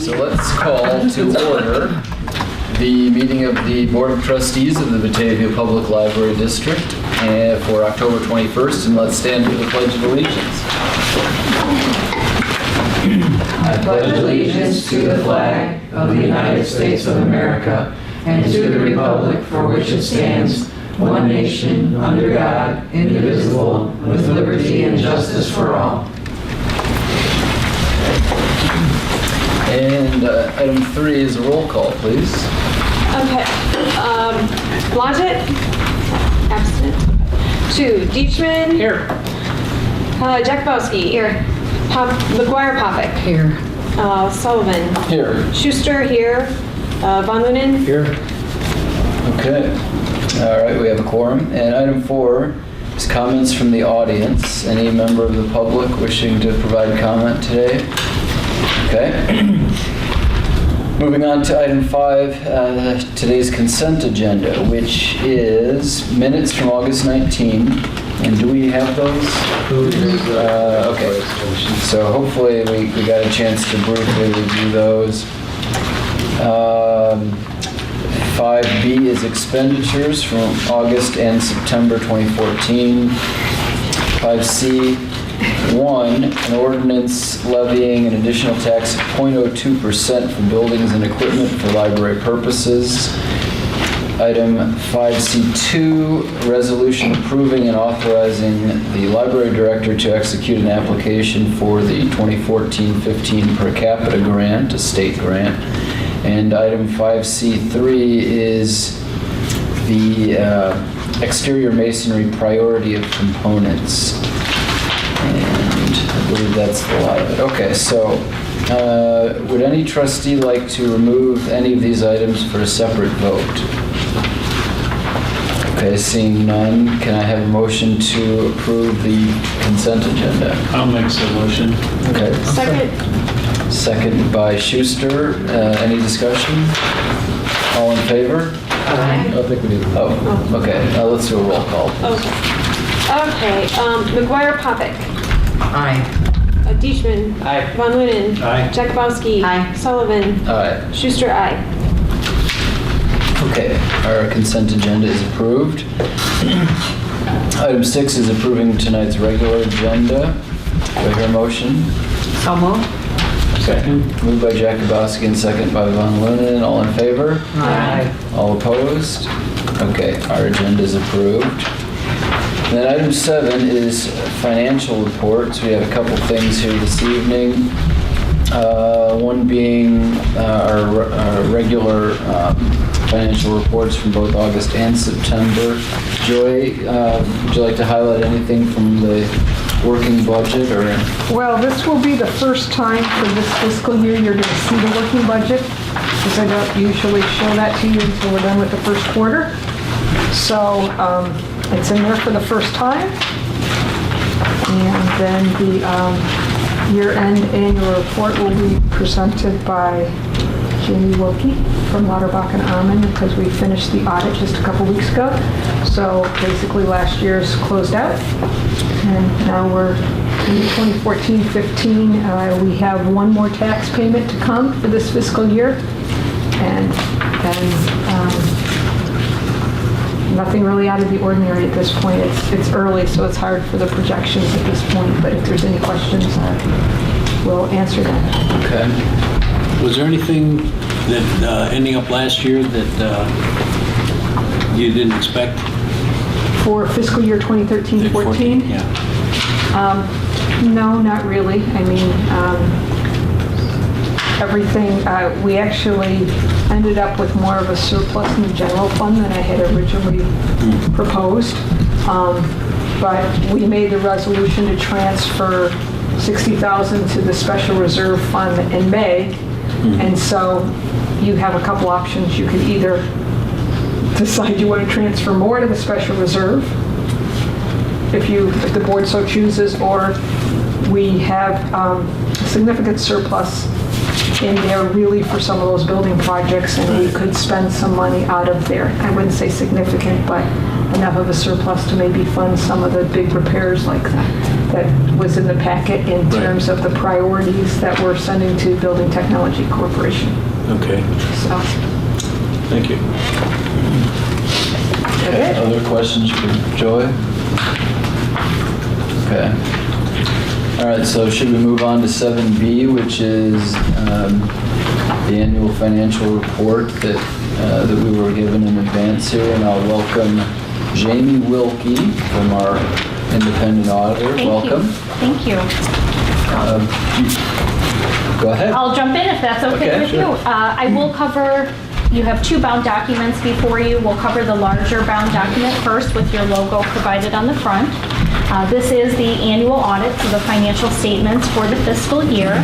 So let's call to order the meeting of the Board of Trustees of the Batavia Public Library District for October 21st, and let's stand for the Pledge of Allegiance. I pledge allegiance to the flag of the United States of America and to the republic for which it stands, one nation, under God, indivisible, with liberty and justice for all. And item 3 is a roll call, please. Okay. Blodgett? Absent. 2. Dietrich? Here. Jakubowski? Here. McGuire Popick? Here. Sullivan? Here. Schuster? Here. Von Lunen? Here. Okay. All right, we have a quorum. And item 4 is comments from the audience. Any member of the public wishing to provide comment today? Okay. Moving on to item 5, today's consent agenda, which is minutes from August 19. And do we have those? Okay. So hopefully we got a chance to briefly review those. 5B is expenditures from August and September 2014. 5C, 1, an ordinance levying an additional tax of 0.02% for buildings and equipment for library purposes. Item 5C2, resolution approving and authorizing the library director to execute an application for the 2014-15 per capita grant, a state grant. And item 5C3 is the exterior masonry priority of components. And I believe that's the lot of it. Okay, so would any trustee like to remove any of these items for a separate vote? Okay, seeing none, can I have a motion to approve the consent agenda? I'll make the motion. Okay. Second. Second by Schuster. Any discussion? All in favor? Aye. I think we need. Oh, okay. Let's do a roll call. Okay. McGuire Popick? Aye. Dietrich? Aye. Von Lunen? Aye. Jakubowski? Aye. Sullivan? Aye. Schuster? Aye. Okay, our consent agenda is approved. Item 6 is approving tonight's regular agenda. Do I hear a motion? So moved. Second. Moved by Jakubowski and second by Von Lunen. All in favor? Aye. All opposed? Okay, our agenda is approved. And then item 7 is financial reports. We have a couple things here this evening. One being our regular financial reports from both August and September. Joy, would you like to highlight anything from the working budget? Or? Well, this will be the first time for this fiscal year you're going to see the working budget, because I don't usually show that to you until we're done with the first quarter. So it's in there for the first time. And then the year-end annual report will be presented by Jamie Wilkie from Lauterbach and Armin, because we finished the audit just a couple weeks ago. So basically last year's closed out, and now we're in 2014-15. We have one more tax payment to come for this fiscal year, and then nothing really out of the ordinary at this point. It's early, so it's hard for the projections at this point, but if there's any questions, we'll answer them. Okay. Was there anything that ending up last year that you didn't expect? For fiscal year 2013-14? Yeah. No, not really. I mean, everything, we actually ended up with more of a surplus in the general fund than I had originally proposed. But we made the resolution to transfer $60,000 to the special reserve fund in May. And so you have a couple options. You could either decide you want to transfer more to the special reserve, if the board so chooses, or we have a significant surplus in there really for some of those building projects, and we could spend some money out of there. I wouldn't say significant, but enough of a surplus to maybe fund some of the big repairs like that was in the packet in Right. terms of the priorities that we're sending to Building Technology Corporation. Okay, So, thank you. Okay, other questions for Joy? Okay. All right, so should we move on to 7B, which is the annual financial report that we were given in advance here, and I'll welcome Jamie Wilkie from our independent auditor. Welcome. Thank you. Go ahead. I'll jump in if that's okay Okay, with sure. you. I will cover, you have two bound documents before you. We'll cover the larger bound document first with your logo provided on the front. This is the annual audit of the financial statements for the fiscal year.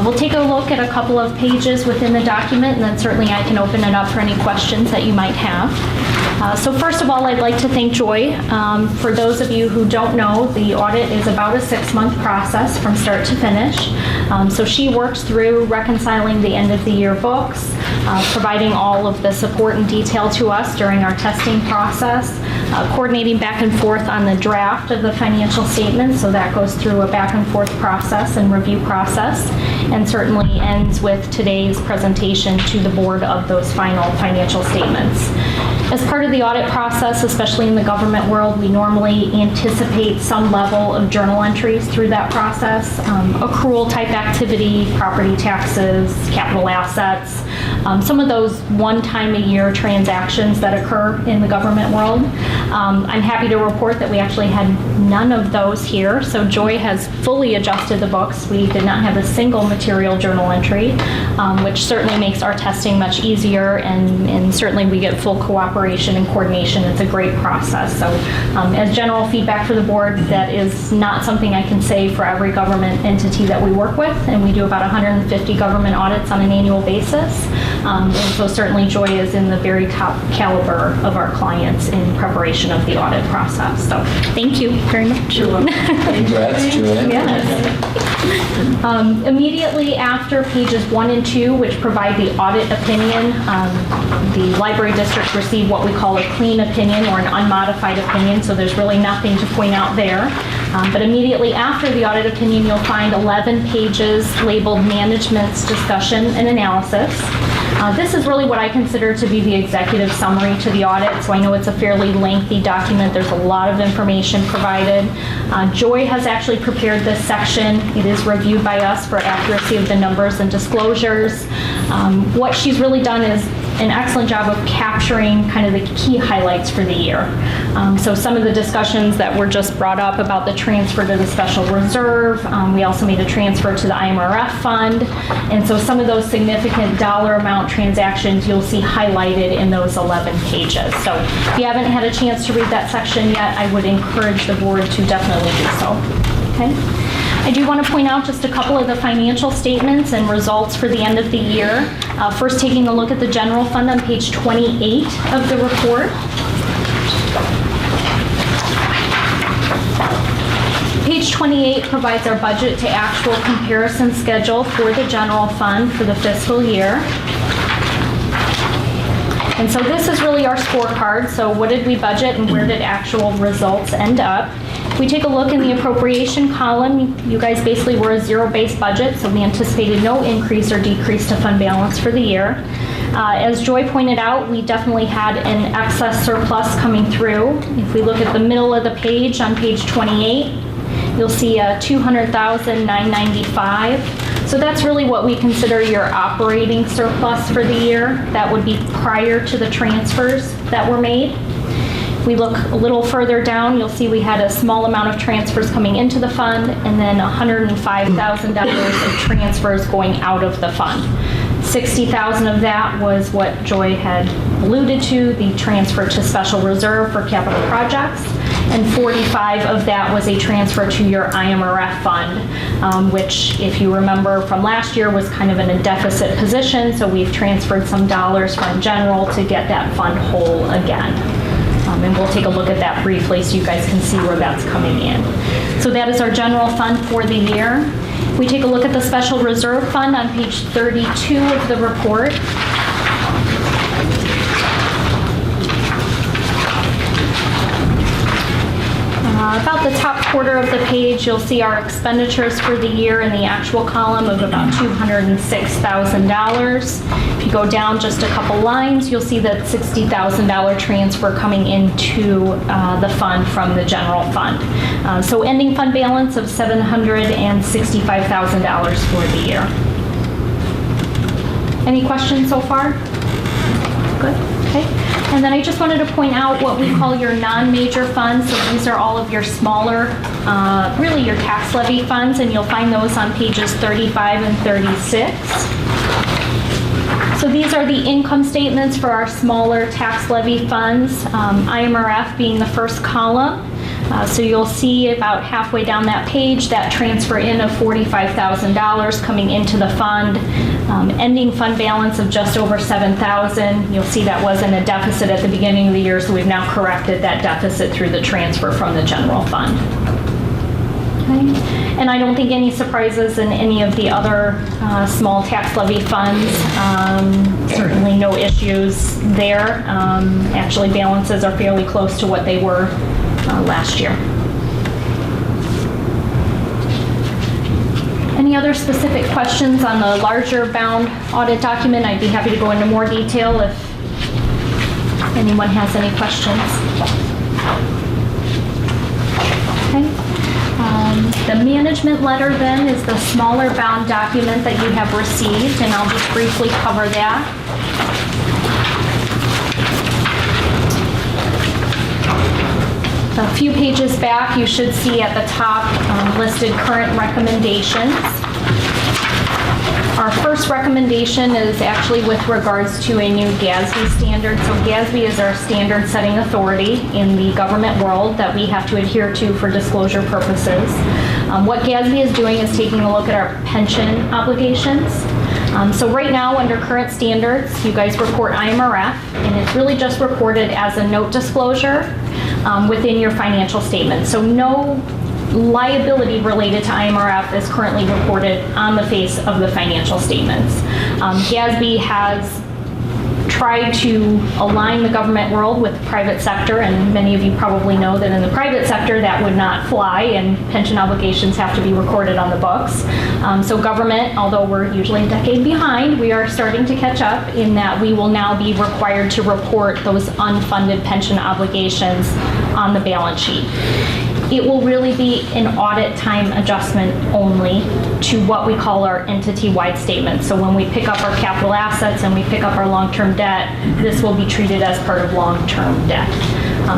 We'll take a look at a couple of pages within the document, and then certainly I can open it up for any questions that you might have. So first of all, I'd like to thank Joy. For those of you who don't know, the audit is about a 6-month process from start to finish. So she works through reconciling the end of the year books, providing all of the support and detail to us during our testing process, coordinating back and forth on the draft of the financial statements. So that goes through a back and forth process and review process, and certainly ends with today's presentation to the board of those final financial statements. As part of the audit process, especially in the government world, we normally anticipate some level of journal entries through that process, accrual type activity, property taxes, capital assets, some of those one-time-a-year transactions that occur in the government world. I'm happy to report that we actually had none of those here, so Joy has fully adjusted the books. We did not have a single material journal entry, which certainly makes our testing much easier, and certainly we get full cooperation and coordination. It's a great process. So as general feedback for the board, that is not something I can say for every government entity that we work with, and we do about 150 government audits on an annual basis. And so certainly Joy is in the very top caliber of our clients in preparation of the audit process. So thank you very much. Congrats, Joy. Yes. Immediately after pages 1 and 2, which provide the audit opinion, the library district received what we call a clean opinion or an unmodified opinion, so there's really nothing to point out there. But immediately after the audit opinion, you'll find 11 pages labeled Management's Discussion and Analysis. This is really what I consider to be the executive summary to the audit, so I know it's a fairly lengthy document. There's a lot of information provided. Joy has actually prepared this section. It is reviewed by us for accuracy of the numbers and disclosures. What she's really done is an excellent job of capturing kind of the key highlights for the year. So some of the discussions that were just brought up about the transfer to the special reserve, we also made a transfer to the IMRF fund, and so some of those significant dollar amount transactions you'll see highlighted in those 11 pages. So if you haven't had a chance to read that section yet, I would encourage the board to definitely do so. Okay. I do want to point out just a couple of the financial statements and results for the end of the year. First, taking a look at the general fund on page 28 of the report. Page 28 provides our budget to actual comparison schedule for the general fund for the fiscal year. And so this is really our scorecard. So what did we budget and where did actual results end up? If we take a look in the appropriation column, you guys basically were a zero-based budget, so we anticipated no increase or decrease to fund balance for the year. As Joy pointed out, we definitely had an excess surplus coming through. If we look at the middle of the page on page 28, you'll see a $200,995. So that's really what we consider your operating surplus for the year. That would be prior to the transfers that were made. If we look a little further down, you'll see we had a small amount of transfers coming into the fund and then $105,000 of transfers going out of the fund. $60,000 of that was what Joy had alluded to, the transfer to special reserve for capital projects, and $45,000 of that was a transfer to your IMRF fund, which, if you remember from last year, was kind of in a deficit position, so we've transferred some dollars from general to get that fund whole again. And we'll take a look at that briefly so you guys can see where that's coming in. So that is our general fund for the year. We take a look at the special reserve fund on page 32 of the report. About the top quarter of the page, you'll see our expenditures for the year in the actual column of about $206,000. If you go down just a couple lines, you'll see that $60,000 transfer coming into the fund from the general fund. So ending fund balance of $765,000 for the year. Any questions so far? Good, okay. And then I just wanted to point out what we call your non-major funds. So these are all of your smaller, really your tax levy funds, and you'll find those on pages 35 and 36. So these are the income statements for our smaller tax levy funds, IMRF being the first column. So you'll see about halfway down that page that transfer in of $45,000 coming into the fund, ending fund balance of just over $7,000. You'll see that was in a deficit at the beginning of the year, so we've now corrected that deficit through the transfer from the general fund. Okay. And I don't think any surprises in any of the other small tax levy funds. Certainly no issues there. Actually, balances are fairly close to what they were last year. Any other specific questions on the larger bound audit document? I'd be happy to go into more detail if anyone has any questions. Okay. The management letter then is the smaller bound document that you have received, and I'll just briefly cover that. A few pages back, you should see at the top listed current recommendations. Our first recommendation is actually with regards to a new GASB standard. So GASB is our standard setting authority in the government world that we have to adhere to for disclosure purposes. What GASB is doing is taking a look at our pension obligations. So right now, under current standards, you guys report IMRF, and it's really just reported as a note disclosure within your financial statement. So no liability related to IMRF is currently reported on the face of the financial statements. GASB has tried to align the government world with the private sector, and many of you probably know that in the private sector that would not fly, and pension obligations have to be recorded on the books. So government, although we're usually a decade behind, we are starting to catch up in that we will now be required to report those unfunded pension obligations on the balance sheet. It will really be an audit time adjustment only to what we call our entity-wide statement. So when we pick up our capital assets and we pick up our long-term debt, this will be treated as part of long-term debt.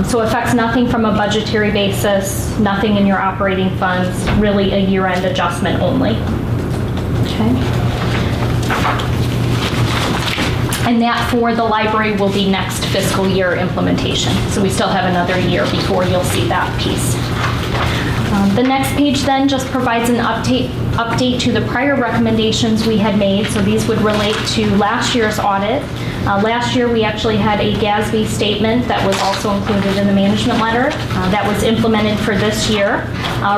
So it affects nothing from a budgetary basis, nothing in your operating funds, really a year-end adjustment only. Okay. And that for the library will be next fiscal year implementation. So we still have another year before you'll see that piece. The next page then just provides an update to the prior recommendations we had made. So these would relate to last year's audit. Last year we actually had a GASB statement that was also included in the management letter that was implemented for this year.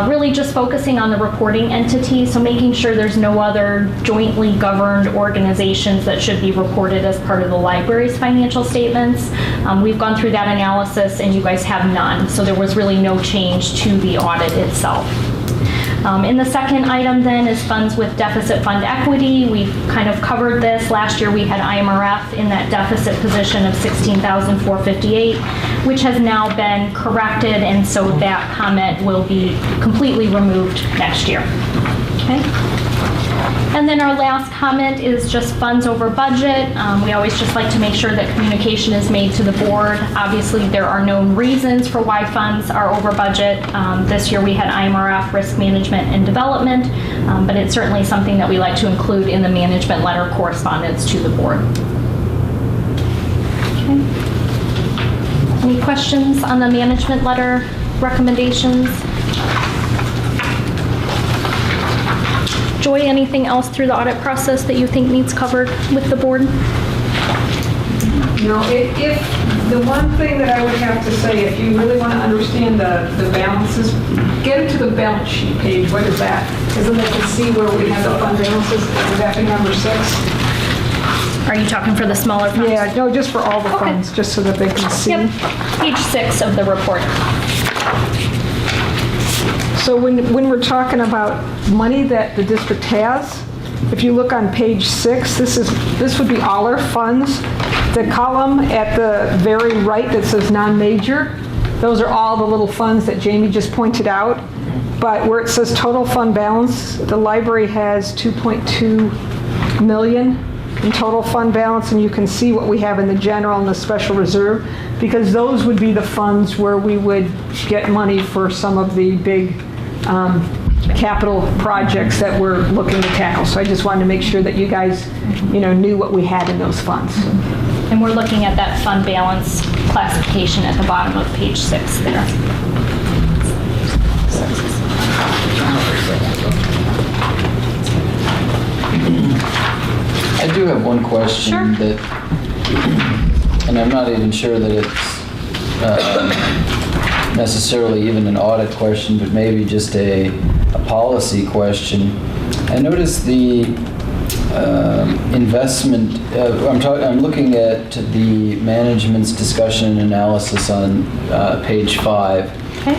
Really just focusing on the reporting entity, so making sure there's no other jointly governed organizations that should be reported as part of the library's financial statements. We've gone through that analysis and you guys have none, so there was really no change to the audit itself. In the second item then is funds with deficit fund equity. We've kind of covered this. Last year we had IMRF in that deficit position of $16,458, which has now been corrected, and so that comment will be completely removed next year. Okay. And then our last comment is just funds over budget. We always just like to make sure that communication is made to the board. Obviously, there are known reasons for why funds are over budget. This year we had IMRF, risk management and development, but it's certainly something that we like to include in the management letter correspondence to the board. Okay. Any questions on the management letter recommendations? Joy, anything else through the audit process that you think needs covered with the board? No, if the one thing that I would have to say, if you really want to understand the balances, get into the balance sheet page. What is that? Because then they can see where we have the fund balances. Is that number 6? Are you talking for the smaller funds? Yeah, no, just for all the funds, just so that they can see. Yep, page 6 of the report. So when we're talking about money that the district has, if you look on page 6, this would be all our funds. The column at the very right that says non-major, those are all the little funds that Jamie just pointed out. But where it says total fund balance, the library has 2.2 million in total fund balance, and you can see what we have in the general and the special reserve, because those would be the funds where we would get money for some of the big capital projects that we're looking to tackle. So I just wanted to make sure that you guys, knew what we had in those funds. And we're looking at that fund balance classification at the bottom of page 6 there. I do have one question. Sure. And I'm not even sure that it's necessarily even an audit question, but maybe just a policy question. I noticed the investment, I'm looking at the management's discussion and analysis on page 5. Okay.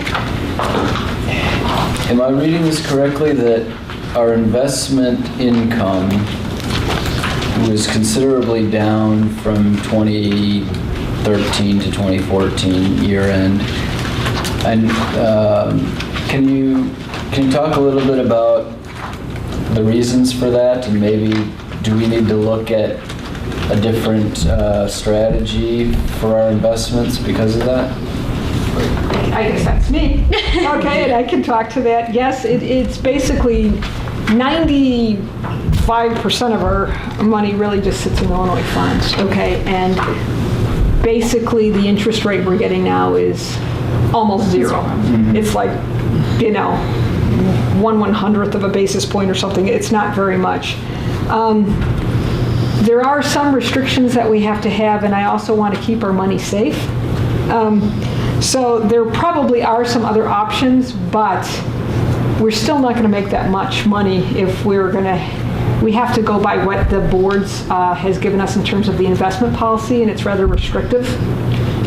Am I reading this correctly that our investment income was considerably down from 2013 to 2014 year end? And can you talk a little bit about the reasons for that, and maybe do we need to look at a different strategy for our investments because of that? I guess that's me. Okay, and I can talk to that. Yes, it's basically 95% of our money really just sits in Illinois funds, okay? And basically the interest rate we're getting now is almost zero. It's like, 1/100th of a basis point or something. It's not very much. There are some restrictions that we have to have, and I also want to keep our money safe. So there probably are some other options, but we're still not going to make that much money if we have to go by what the boards has given us in terms of the investment policy, and it's rather restrictive.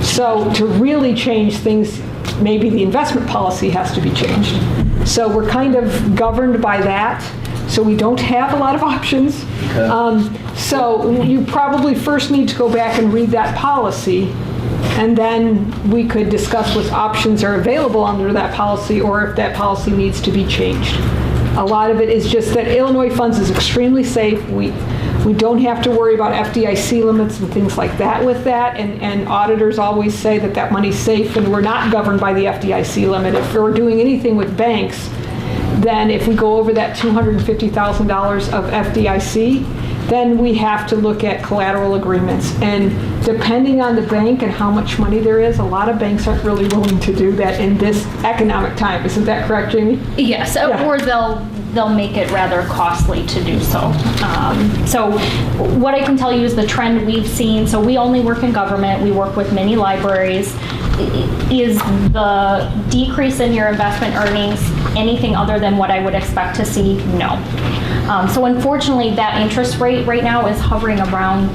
So to really change things, maybe the investment policy has to be changed. So we're kind of governed by that, so we don't have a lot of options. Okay. So you probably first need to go back and read that policy, and then we could discuss what options are available under that policy, or if that policy needs to be changed. A lot of it is just that Illinois funds is extremely safe. We don't have to worry about FDIC limits and things like that with that, and auditors always say that that money's safe, and we're not governed by the FDIC limit. If we're doing anything with banks, then if we go over that $250,000 of FDIC, then we have to look at collateral agreements. And depending on the bank and how much money there is, a lot of banks aren't really willing to do that in this economic time. Isn't that correct, Jamie? Yes, Yeah. or they'll make it rather costly to do so. So what I can tell you is the trend we've seen, so we only work in government, we work with many libraries. Is the decrease in your investment earnings anything other than what I would expect to see? No. So unfortunately, that interest rate right now is hovering around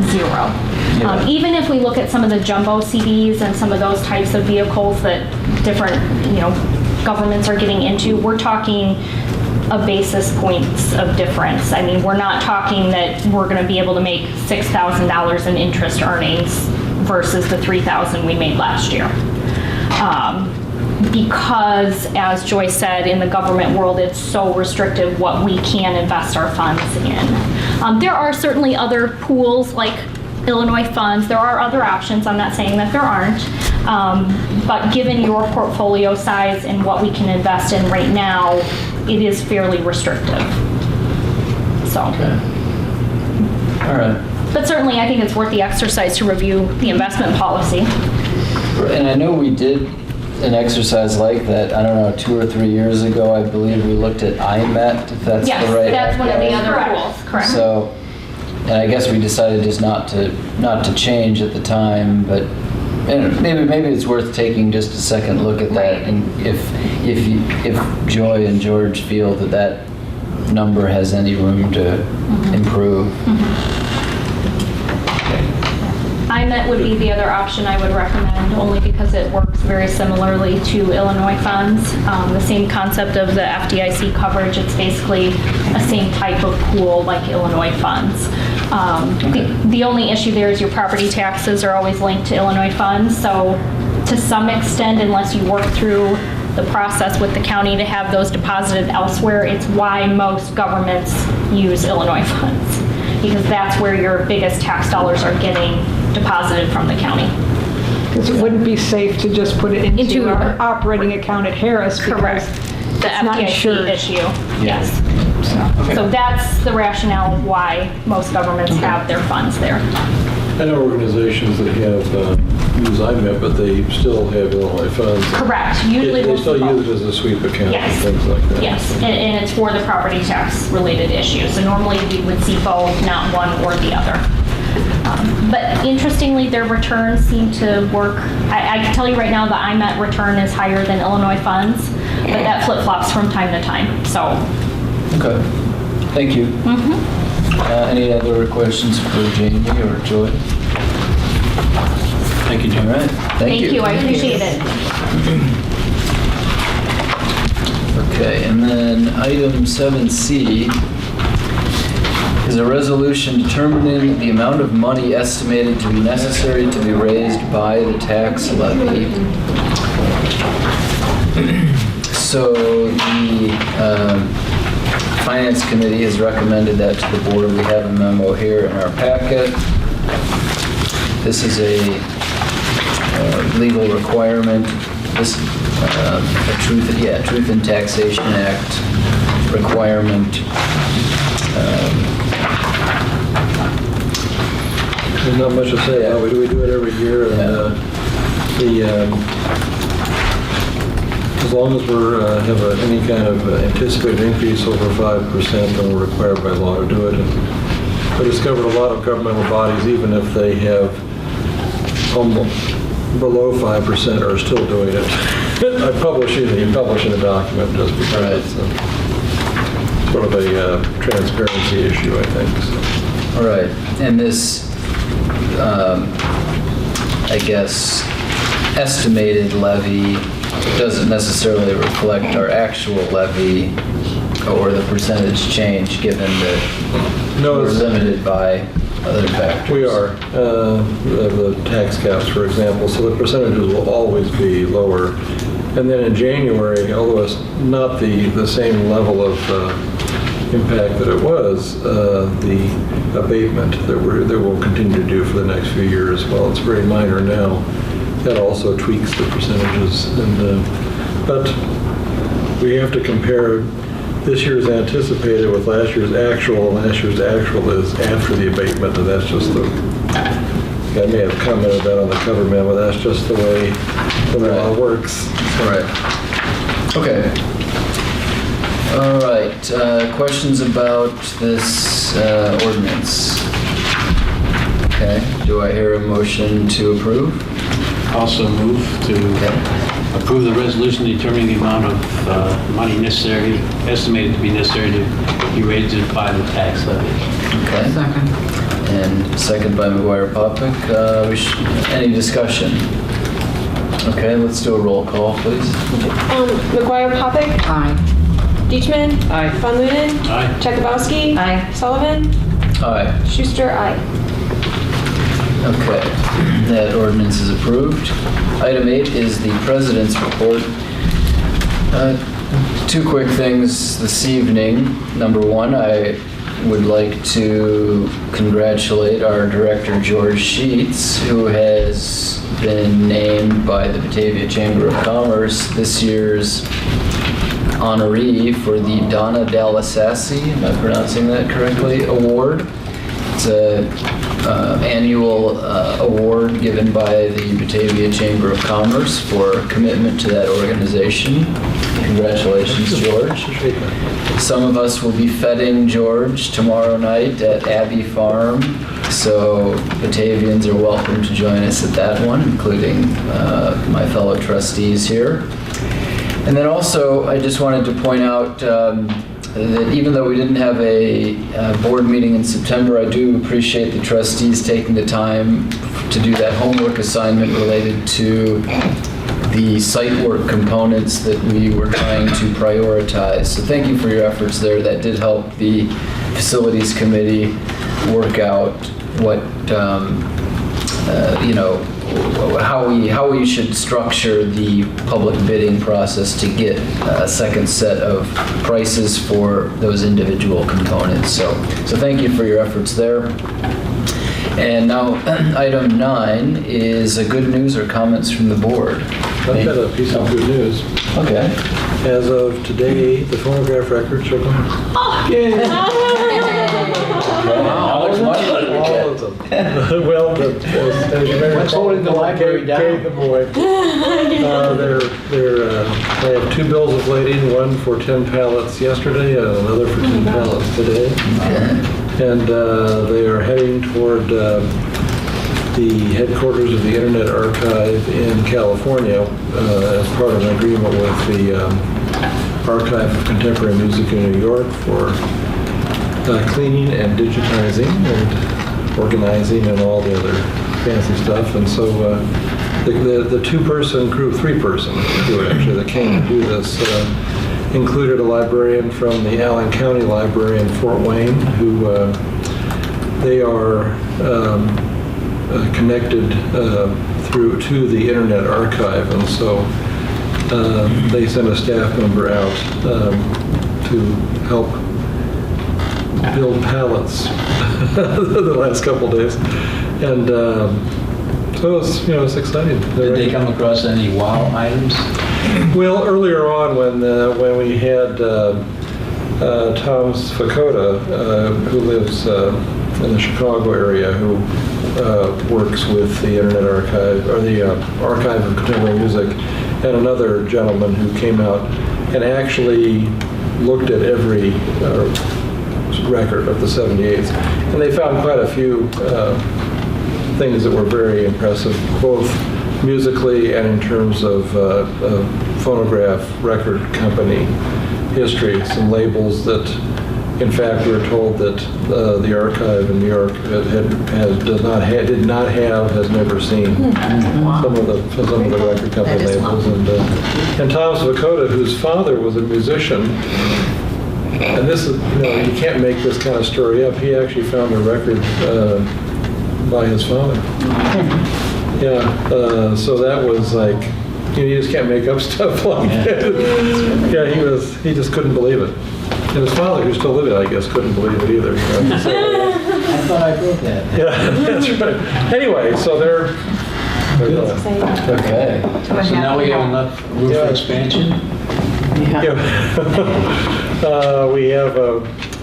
0. Yeah. Even if we look at some of the jumbo CDs and some of those types of vehicles that different, governments are getting into, we're talking a basis points of difference. I mean, we're not talking that we're going to be able to make $6,000 in interest earnings versus the $3,000 we made last year. Because, as Joyce said, in the government world, it's so restrictive what we can invest our funds in. There are certainly other pools like Illinois funds. There are other options. I'm not saying that there aren't. But given your portfolio size and what we can invest in right now, it is fairly restrictive. So. Okay. All right. But certainly, I think it's worth the exercise to review the investment policy. And I know we did an exercise like that, I don't know, 2 or 3 years ago. I believe we looked at IMET, if that's the right. Yes, that's one of the acronym. other pools, correct. So, and I guess we decided just not to change at the time, but maybe it's worth taking just a second look at that, and if Joy and George feel that number has any room to improve. I'm assignment would be the other option I would recommend, only because it works very similarly to Illinois funds. The same concept of the FDIC coverage, it's basically a same type of pool like Illinois funds. The only issue there is your property taxes are always linked to Illinois funds, so to some extent, unless you work through the process with the county to have those deposited elsewhere, it's why most governments use Illinois funds, because that's where your biggest tax dollars are getting deposited from the county. Because it wouldn't be safe to just put it into Into- our operating account at Harris Correct. because The it's not FDIC insured. issue, yes. Okay. So that's the rationale of why most governments have their funds there. I know organizations that have, use IMEP, but they still have Illinois funds. Correct. Usually They we'll still see both. use it as a sweep account and Yes. things like that. Yes, and it's for the property tax related issues. So normally we would see both, not one or the other. But interestingly, their returns seem to work. I can tell you right now, the IMET return is higher than Illinois funds, but that flip-flops from time to time, so. Okay, thank you. Any other questions for Jamie or Joy? Thank you, All Jim. right, thank you. I appreciate it. Okay, and then item 7C is a resolution determining the amount of money estimated to be necessary to be raised by the tax levy. So the Finance Committee has recommended that to the board. We have a memo here in our packet. This is a legal requirement. This Truth in Taxation Act requirement. There's not much to say. We do it every year, and as long as we're have any kind of anticipated increase over 5%, then we're required by law to do it. And I discovered a lot of governmental bodies, even if they have below 5%, are still doing it. I publish in a document just because it's sort of a transparency issue, I think. So. All right, and this, I guess, estimated levy doesn't necessarily reflect our actual levy or the percentage change, given that No, we're it's- limited by other factors. We are. The tax caps, for example, so the percentages will always be lower. And then in January, although it's not the same level of impact that it was, the abatement that we'll continue to do for the next few years, while it's very minor now, that also tweaks the percentages. But we have to compare this year's anticipated with last year's actual, and last year's actual is after the abatement, and that's just the, I may have commented that on the cover memo, that's just the way the law works. All right. Okay. All right, questions about this ordinance? Okay, do I hear a motion to approve? Also move to approve the resolution determining the amount of money necessary, estimated to be necessary to be raised by the tax levy. Okay. Second. And second by McGuire Popick. Any discussion? Okay, let's do a roll call, please. McGuire Popick, Aye. Deichmann. Aye. Von Luden. Aye. Chakabowski. Aye. Sullivan. Aye. Schuster, aye. Okay, that ordinance is approved. Item 8 is the president's report. Two quick things this evening. Number one, I would like to congratulate our director, George Sheets, who has been named by the Batavia Chamber of Commerce this year's honoree for the Donna Dallasassi, am I pronouncing that correctly, award. It's a annual award given by the Batavia Chamber of Commerce for commitment to that organization. Congratulations, George. Some of us will be feting George tomorrow night at Abbey Farm, so Batavians are welcome to join us at that one, including my fellow trustees here. And then also, I just wanted to point out that even though we didn't have a board meeting in September, I do appreciate the trustees taking the time to do that homework assignment related to the site work components that we were trying to prioritize. So thank you for your efforts there. That did help the facilities committee work out what, how we should structure the public bidding process to get a second set of prices for those individual components. So thank you for your efforts there. And now, item 9 is a good news or comments from the board. I've got a piece of good news. Okay. As of today, the phonograph records are gone. How much money did we All get? of them. Well, as you may What's recall, holding the library down? gave them away. They have 2 bills of lading, one for 10 pallets yesterday and another for 10 pallets today. And they are heading toward the headquarters of the Internet Archive in California as part of an agreement with the Archive of Contemporary Music in New York for cleaning and digitizing and organizing and all the other fancy stuff. And so the 2-person crew, 3-person crew actually that came to do this included a librarian from the Allen County Library in Fort Wayne who they are connected through to the Internet Archive, and so they sent a staff member out to help build pallets the last couple days, and so it was exciting. Did they come across any wow items? Well, earlier on when we had Tom Sfakota, who lives in the Chicago area, who works with the Internet Archive, or the Archive of Contemporary Music, and another gentleman who came out and actually looked at every record of the 78s. And they found quite a few things that were very impressive, both musically and in terms of phonograph record company history. Some labels that, in fact, we were told that the archive in New York has never seen some of the record company labels. And Tom Sfakota, whose father was a musician, and this is, you can't make this kind of story up. He actually found a record by his father. Yeah, so that was like, you just can't make up stuff like that. Yeah, he just couldn't believe it. And his father, who's still living, I guess, couldn't believe it either. So, I thought I wrote that. yeah, that's right. Anyway, so they're going. Okay. So now we have enough room for expansion? Yeah.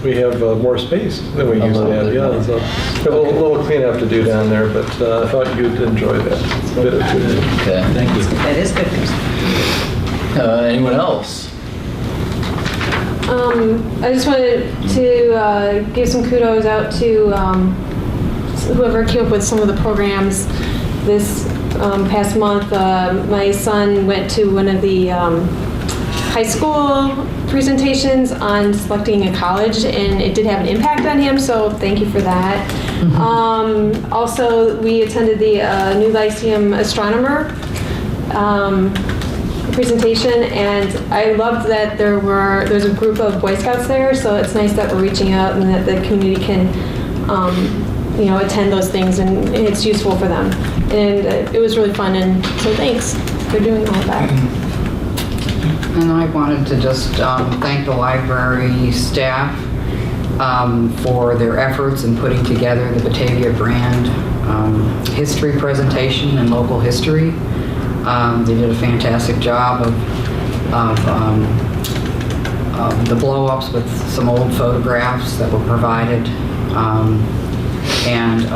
We have more space than we used to have. Yeah, so a little cleanup to do down there, but I thought you'd enjoy that bit of good news. Okay. Thank you. That is good news. Anyone else? I just wanted to give some kudos out to whoever came up with some of the programs this past month. My son went to one of the high school presentations on selecting a college, and it did have an impact on him, so thank you for that. Also, we attended the New Lyceum Astronomer presentation, and I loved that there's a group of Boy Scouts there, so it's nice that we're reaching out and that the community can attend those things, and it's useful for them. And it was really fun, and so thanks for doing all that. And I wanted to just thank the library staff for their efforts in putting together the Batavia brand history presentation and local history. They did a fantastic job of the blow-ups with some old photographs that were provided, and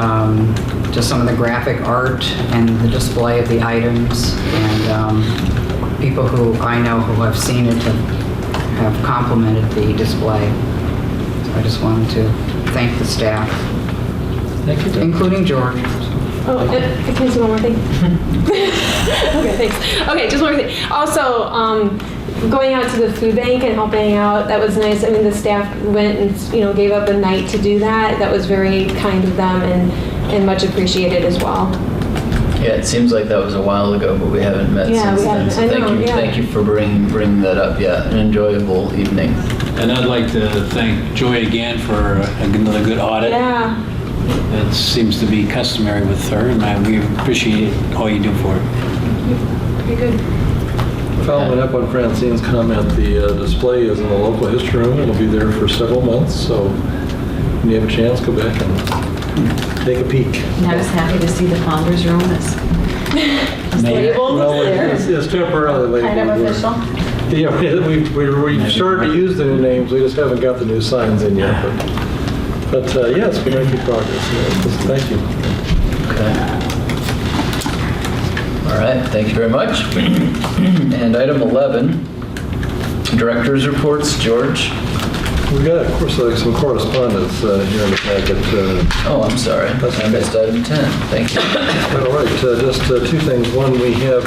just some of the graphic art and the display of the items. And people who I know who have seen it have complimented the display. So I just wanted to thank the staff, including George. Oh, can I say one more thing? Okay, thanks. Okay, just one more thing. Also, going out to the food bank and helping out, that was nice. I mean, the staff went and, gave up a night to do that. That was very kind of them and much appreciated as well. Yeah, it seems like that was a while ago, but we haven't met Yeah, since we then. haven't. So I thank know, you, yeah. thank you for bringing that up. Yeah, an enjoyable evening. And I'd like to thank Joy again for another good audit. Yeah. That seems to be customary with her, and we appreciate all you do for her. Very good. Following up on Francine's comment, the display is in the local history room. It'll be there for several months, so when you have a chance, go back and take a peek. And I was happy to see the Founders Room is labeled Well, there. it's temporarily labeled. Kind of official. Yeah, we've started to use the new names, we just haven't got the new signs in yet. But yeah, it's been making progress. Yeah, thank you. Okay. All right, thank you very much. And item 11, director's reports. George? We've got, of course, some correspondence here in the packet. Oh, I'm sorry. That's I missed item 10. Thank you. All right, just two things. One, we have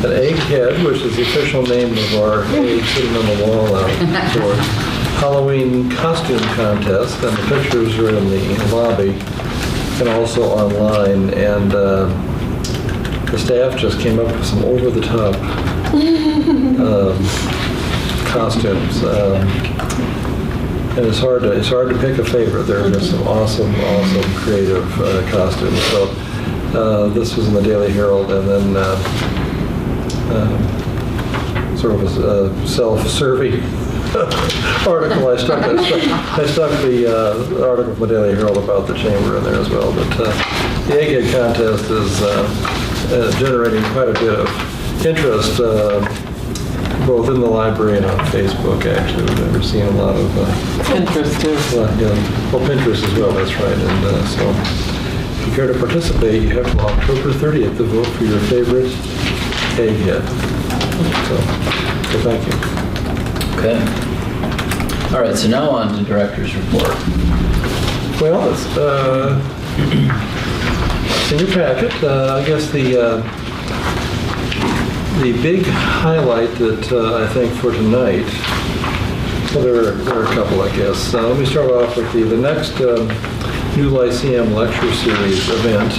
an egghead, which is the official name of our egg sitting on the wall out for Halloween costume contest, and the pictures are in the lobby and also online. And the staff just came up with some over-the-top costumes, and it's hard to pick a favorite. There are just some awesome creative costumes. So this was in the Daily Herald, and then sort of a self-serving article. I stuck the article from the Daily Herald about the chamber in there as well. But the egghead contest is generating quite a bit of interest, both in the library and on Facebook. Actually, we've never seen a lot of Pinterest too. well, Pinterest as well. That's right. And so, if you care to participate, you have till October 30th to vote for your favorite egghead. So thank you. Okay. All right, so now on to director's report. Well, it's in your packet. I guess the big highlight that I think for tonight, well, there are a couple, I guess. Let me start off with the next New Lyceum Lecture Series event.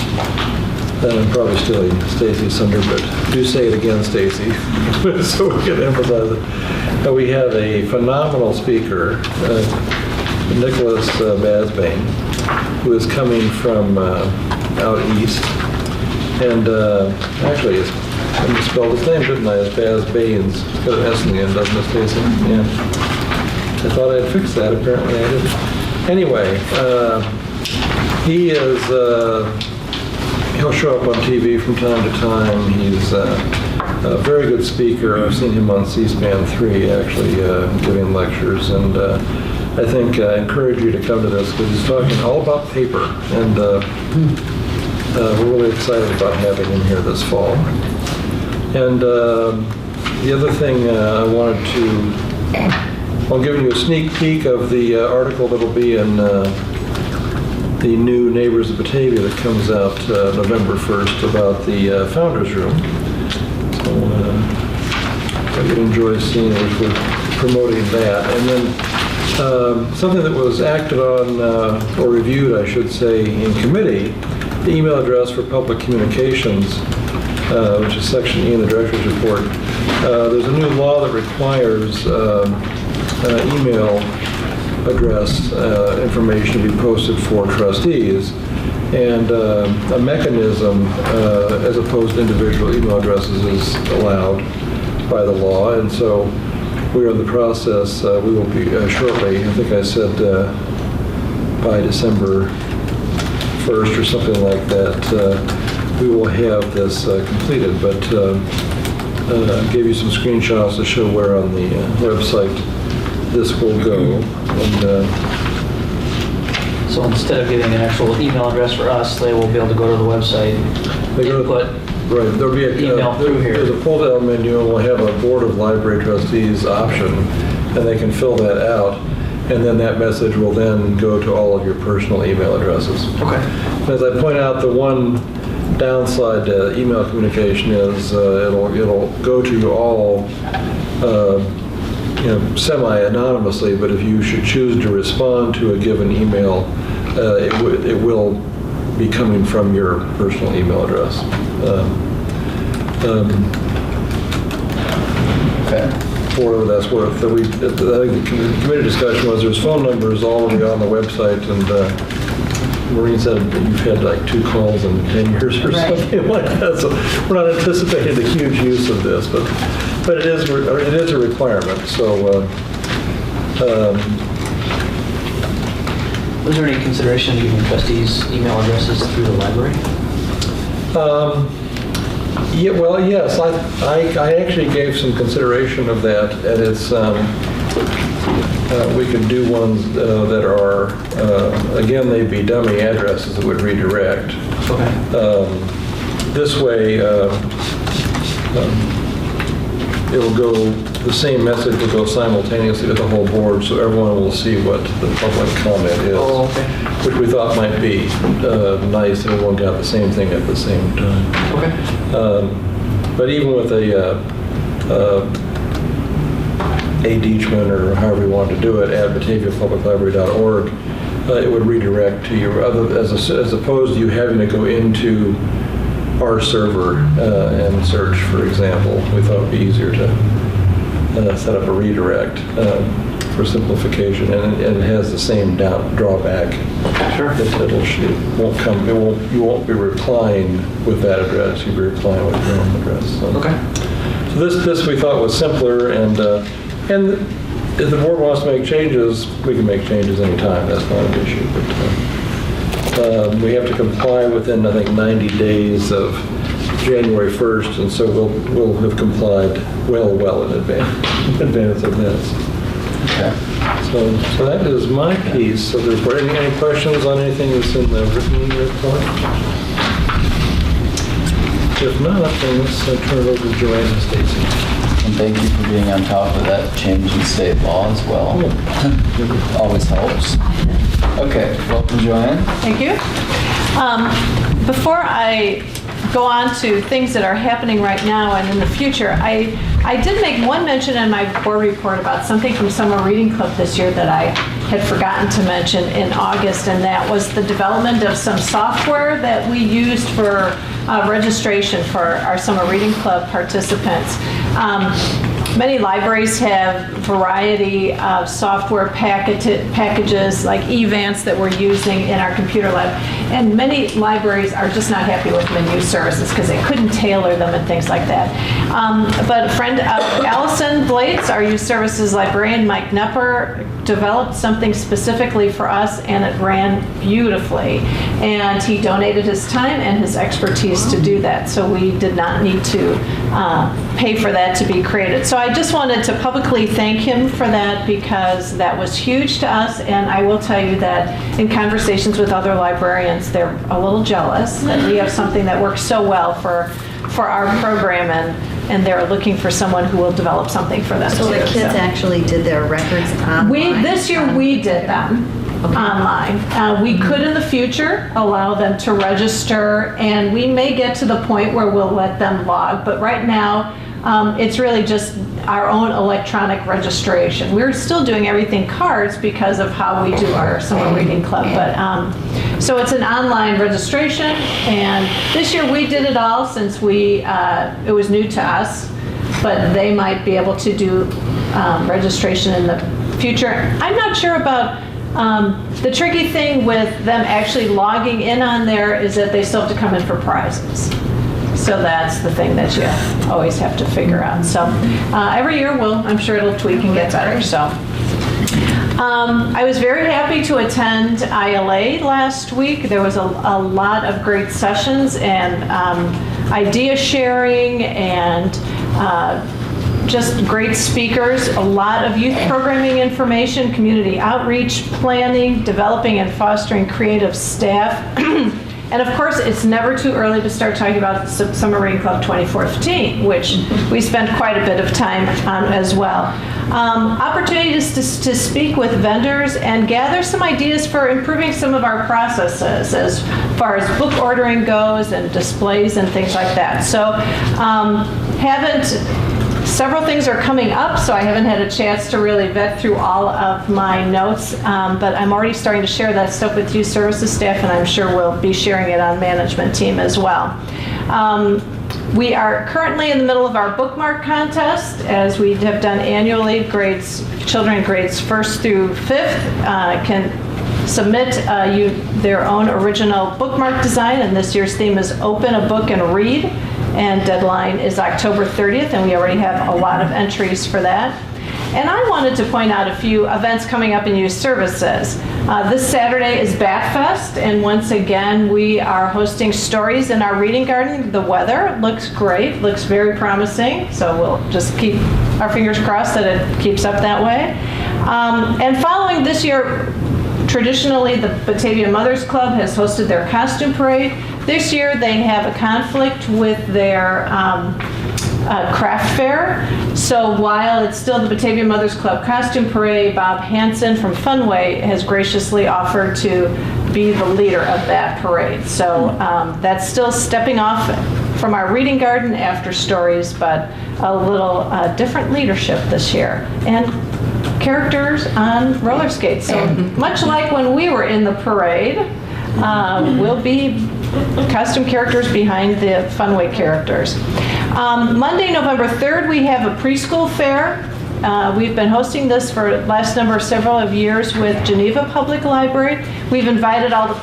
I'm probably stealing Stacy's thunder, but do say it again, Stacy, so we can emphasize it. We have a phenomenal speaker, Nicholas Basbane, who is coming from out east. And actually, I misspelled his name, didn't I? It's Basbanes. It's got an S in the end, doesn't it, Stacy? Yeah. I thought I'd fix that. Apparently I didn't. Anyway, he is... He'll show up on TV from time to time. He's a very good speaker. I've seen him on C-SPAN 3 actually giving lectures, and I think I encourage you to come to this because he's talking all about paper, and we're really excited about having him here this fall. And the other thing I wanted to, I'm giving you a sneak peek of the article that'll be in the new Neighbors of Batavia that comes out November 1st about the Founders Room. So I would enjoy seeing it. We're promoting that. And then something that was acted on, or reviewed, I should say, in committee, the email address for public communications, which is Section E in the Director's Report. There's a new law that requires email address information to be posted for trustees, and a mechanism as opposed to individual email addresses is allowed by the law, and so we are in the process. We will be shortly, I think I said by December 1st or something like that, we will have this completed, but I gave you some screenshots to show where on the website this will go. And, so instead of getting an actual email address for us, they will be able to go to the website, input, right, there'll be a email through here. There's a pull-down menu, and we'll have a Board of Library Trustees option, and they can fill that out, and then that message will then go to all of your personal email addresses. Okay. As I point out, the one downside to email communication is it'll go to all semi-anonymously, but if you should choose to respond to a given email, it will be coming from your personal email address. Okay. For whatever that's worth. I think the committee discussion was there's phone numbers already on the website, and Maureen said that you've had like 2 calls in 10 years or something like that, so we're not anticipating a huge use of this, but it is a requirement. So Was there any consideration of giving trustees email addresses through the library? yeah, well, yes, I actually gave some consideration of that, and it's we could do ones that are again, they'd be dummy addresses that would redirect. Okay. This way, it'll go, the same message will go simultaneously to the whole board, so everyone will see what the public comment is. Oh, okay. Which we thought might be nice, and everyone got the same thing at the same time. Okay. But even with a Deachman, or however you want to do it, at bataviapubliclibrary.org, it would redirect to your other, as opposed to you having to go into our server and search, for example. We thought it would be easier to set up a redirect for simplification, and it has the same drawback. Sure. You won't be replying with that address. You'll be replying with your own address. So. Okay. So this we thought was simpler, and if the board wants to make changes, we can make changes anytime. That's not an issue. But we have to comply within, I think, 90 days of January 1st, and so we'll have complied well in advance of this. Okay. So that is my piece of the report. Any questions on anything that's in the written report? If not, then let's turn it over to Joanne and Stacy. And thank you for being on top of that change in state law as well. Always helps. Okay, welcome, Joanne. Thank you. Before I go on to things that are happening right now and in the future, I did make one mention in my board report about something from Summer Reading Club this year that I had forgotten to mention in August, and that was the development of some software that we used for registration for our Summer Reading Club participants. Many libraries have variety of software packages like eVants that we're using in our computer lab, and many libraries are just not happy with menu services because they couldn't tailor them and things like that. But a friend of Allison Blades, our youth services librarian, Mike Knepper, developed something specifically for us, and it ran beautifully. And he donated his time and his expertise to do that, so we did not need to pay for that to be created. So I just wanted to publicly thank him for that, because that was huge to us, and I will tell you that in conversations with other librarians, they're a little jealous that we have something that works so well for our program, and they're looking for someone who will develop something for them. So the kids actually did their records online? This year we did them online. We could in the future allow them to register, and we may get to the point where we'll let them log, but right now it's really just our own electronic registration. We're still doing everything cards because of how we do our Summer Reading Club, but so it's an online registration, and this year we did it all since it was new to us, but they might be able to do registration in the future. I'm not sure about the tricky thing with them actually logging in on there is that they still have to come in for prizes. So that's the thing that you always have to figure out. So every year I'm sure it'll tweak and get better. So I was very happy to attend ILA last week. There was a lot of great sessions and idea sharing and just great speakers, a lot of youth programming information, community outreach, planning, developing and fostering creative staff, And of course, it's never too early to start talking about Summer Reading Club 2014, which we spent quite a bit of time on as well. Opportunities to speak with vendors and gather some ideas for improving some of our processes as far as book ordering goes and displays and things like that. So several things are coming up, so I haven't had a chance to really vet through all of my notes, but I'm already starting to share that stuff with youth services staff, and I'm sure we'll be sharing it on management team as well. We are currently in the middle of our bookmark contest, as we have done annually. Children grades 1st through 5th can submit their own original bookmark design, and this year's theme is Open a Book and Read, and deadline is October 30th, and we already have a lot of entries for that. And I wanted to point out a few events coming up in youth services. This Saturday is Bat Fest, and once again, we are hosting stories in our reading garden. The weather looks great, looks very promising, so we'll just keep our fingers crossed that it keeps up that way. And following this year, traditionally, the Batavia Mothers Club has hosted their costume parade. This year, they have a conflict with their craft fair. So while it's still the Batavia Mothers Club costume parade, Bob Hansen from Funway has graciously offered to be the leader of that parade. So that's still stepping off from our reading garden after stories, but a little different leadership this year. And characters on roller skates. So much like when we were in the parade, will be costume characters behind the Funway characters. Monday, November 3rd, we have a preschool fair. We've been hosting this for the last several of years with Geneva Public Library. We've invited all the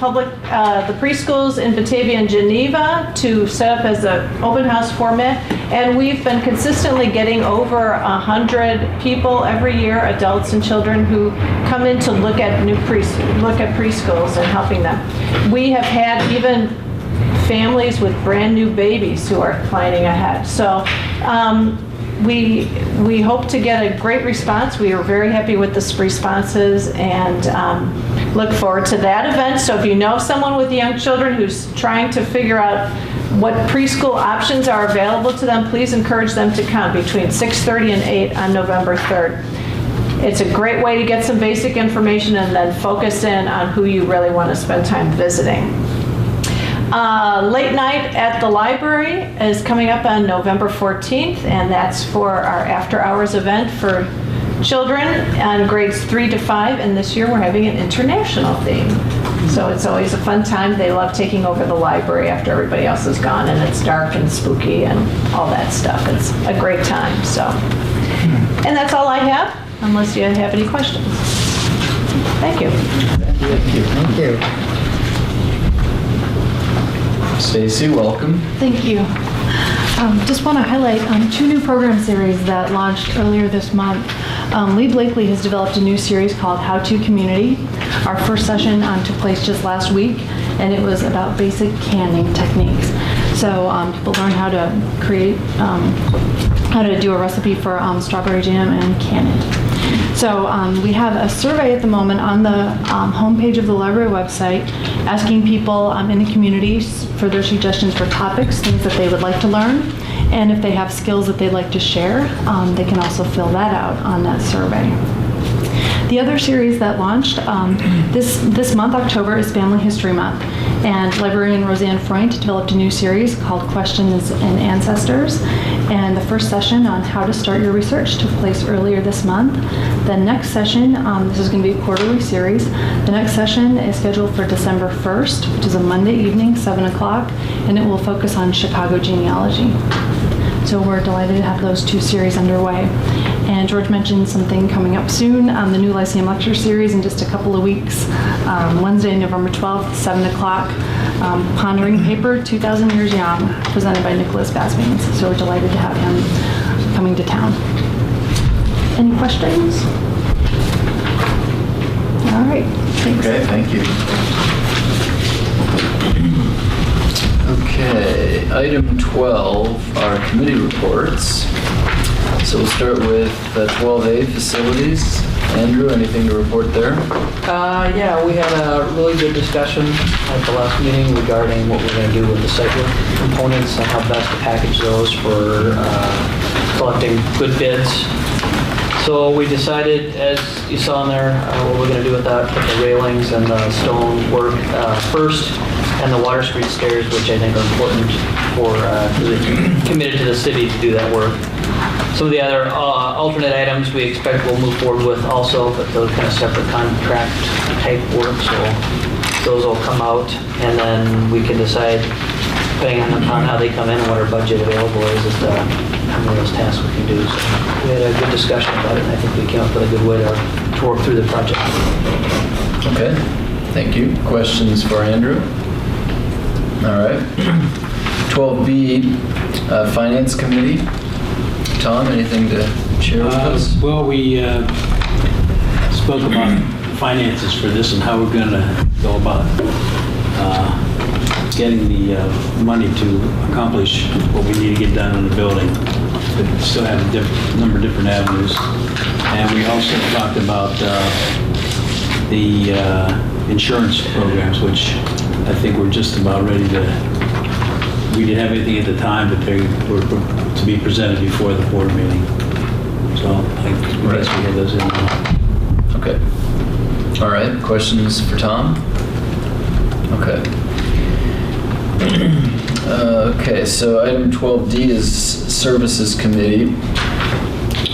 preschools in Batavia and Geneva to set up as an open house format, and we've been consistently getting over 100 people every year, adults and children, who come in to look at preschools and helping them. We have had even families with brand new babies who are planning ahead. So we hope to get a great response. We are very happy with the responses and look forward to that event. So if you know someone with young children who's trying to figure out what preschool options are available to them, please encourage them to come between 6:30 and 8 on November 3rd. It's a great way to get some basic information and then focus in on who you really want to spend time visiting. Late night at the library is coming up on November 14th, and that's for our after-hours event for children on grades 3 to 5, and this year we're having an international theme. So it's always a fun time. They love taking over the library after everybody else is gone, and it's dark and spooky and all that stuff. It's a great time, so. And that's all I have, unless you have any questions. Thank you. Thank you. Stacy, welcome. Thank you. Just want to highlight 2 new program series that launched earlier this month. Lee Blakely has developed a new series called How To Community. Our first session took place just last week, and it was about basic canning techniques. So people learn how to create, how to do a recipe for strawberry jam and can it. So we have a survey at the moment on the homepage of the library website asking people in the community for their suggestions for topics, things that they would like to learn, and if they have skills that they'd like to share, they can also fill that out on that survey. The other series that launched this month, October, is Family History Month, and librarian Roseanne Freund developed a new series called Questions and Ancestors, and the first session on how to start your research took place earlier this month. The next session, this is going to be a quarterly series, the next session is scheduled for December 1st, which is a Monday evening, 7 o'clock, and it will focus on Chicago genealogy. So we're delighted to have those 2 series underway. And George mentioned something coming up soon, the new Lyceum Lecture Series in just a couple of weeks. Wednesday, November 12th, 7 o'clock, Pondering Paper, 2,000 Years Young, presented by Nicholas Basbanes. So we're delighted to have him coming to town. Any questions? All right, thanks. Okay, thank you. Okay, item 12 are committee reports. So we'll start with 12A, facilities. Andrew, anything to report there? Yeah, we had a really good discussion at the last meeting regarding what we're going to do with the site work components and how best to package those for collecting good bids. So we decided, as you saw in there, what we're going to do with that, put the railings and the stone work first, and the Water Street stairs, which I think are important for, committed to the city to do that work. Some of the other alternate items we expect we'll move forward with also, but those kind of separate contract type work, so those will come out, and then we can decide, depending on how they come in and what our budget available is, as to how many of those tasks we can do. So we had a good discussion about it, and I think we came up with a good way to work through the project. Okay, thank you. Questions for Andrew? All right. 12B, Finance Committee. Tom, anything to share with us? Well, we spoke about finances for this and how we're going to go about getting the money to accomplish what we need to get done in the building. We still have a number of different avenues. And we also talked about the insurance programs, which I think we're just about ready to. We didn't have anything at the time, but they were to be presented before the board meeting. So I guess we have those in now. Okay. All right. Questions for Tom? Okay. Okay, so item 12D is Services Committee.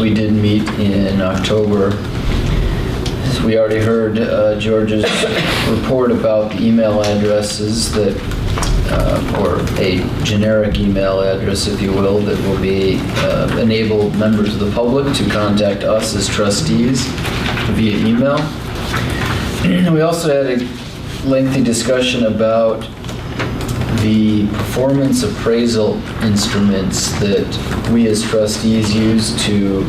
We did meet in October. As we already heard George's report about the email addresses that or a generic email address, if you will, that will be enable members of the public to contact us as trustees via email. We also had a lengthy discussion about the performance appraisal instruments that we as trustees use to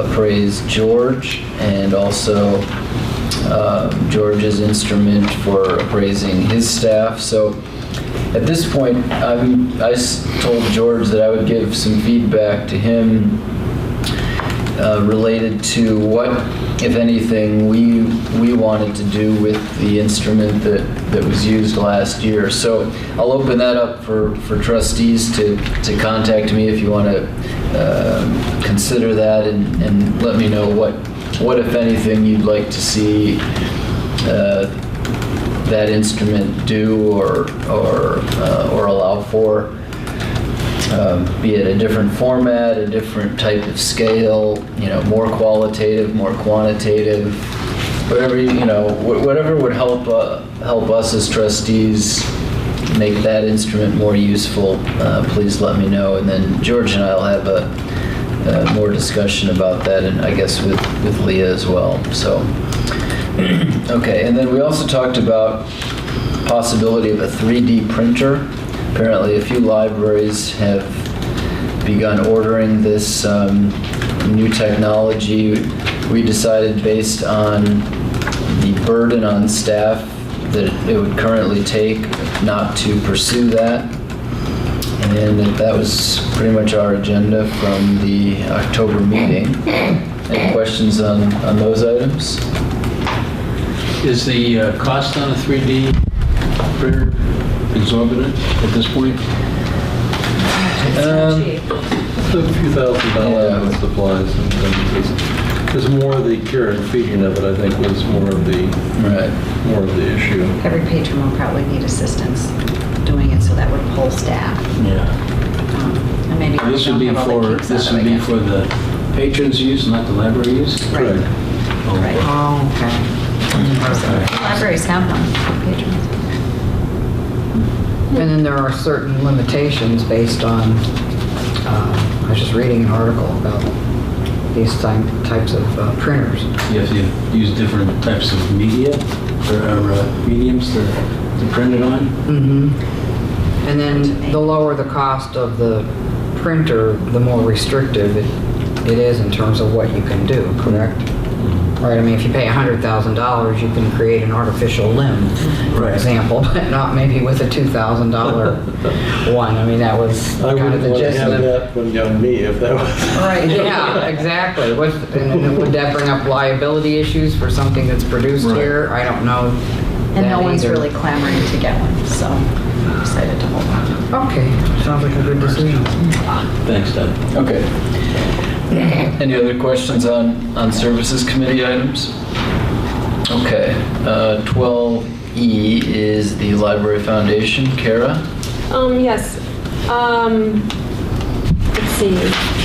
appraise George, and also George's instrument for appraising his staff. So at this point, I told George that I would give some feedback to him related to what, if anything, we wanted to do with the instrument that was used last year. So I'll open that up for trustees to contact me if you want to consider that, and let me know what if anything you'd like to see that instrument do or allow for, be it a different format, a different type of scale, more qualitative, more quantitative, whatever would help us as trustees make that instrument more useful. Please let me know, and then George and I'll have more discussion about that, and I guess with Leah as well. So. Okay, and then we also talked about possibility of a 3D printer. Apparently a few libraries have begun ordering this new technology. We decided, based on the burden on staff that it would currently take, not to pursue that. And that was pretty much our agenda from the October meeting. Any questions on those items? Is the cost on a 3D printer exorbitant at this point? A few $1,000s in supplies and things. There's more of the care and feeding of it, I think, was more of the issue. Every patron will probably need assistance doing it, so that would pull staff. Yeah. And maybe This would be for the patrons' use, not the library use? Right. Right. Oh, okay. Libraries have them for patrons. And then there are certain limitations based on, I was just reading an article about these types of printers. You have to use different types of media or mediums to print it on? Mm-hmm. And then the lower the cost of the printer, the more restrictive it is in terms of what you can do, correct? Mm-hmm. Right, I mean, if you pay $100,000, you can create an artificial limb, for Right. example, but not maybe with a $2,000 one. I mean, that was I kind of wouldn't the want to gist have of it. that one on me if that was. Right, yeah, exactly. And would that bring up liability issues for something that's produced Right. here? I don't know. And no that one's either. really clamoring to get one, so I decided to hold on. Okay, sounds like a good decision. Thanks, Doug. Okay. Any other questions on services committee items? Okay, 12E is the Library Foundation. Kara? Yes. Let's see.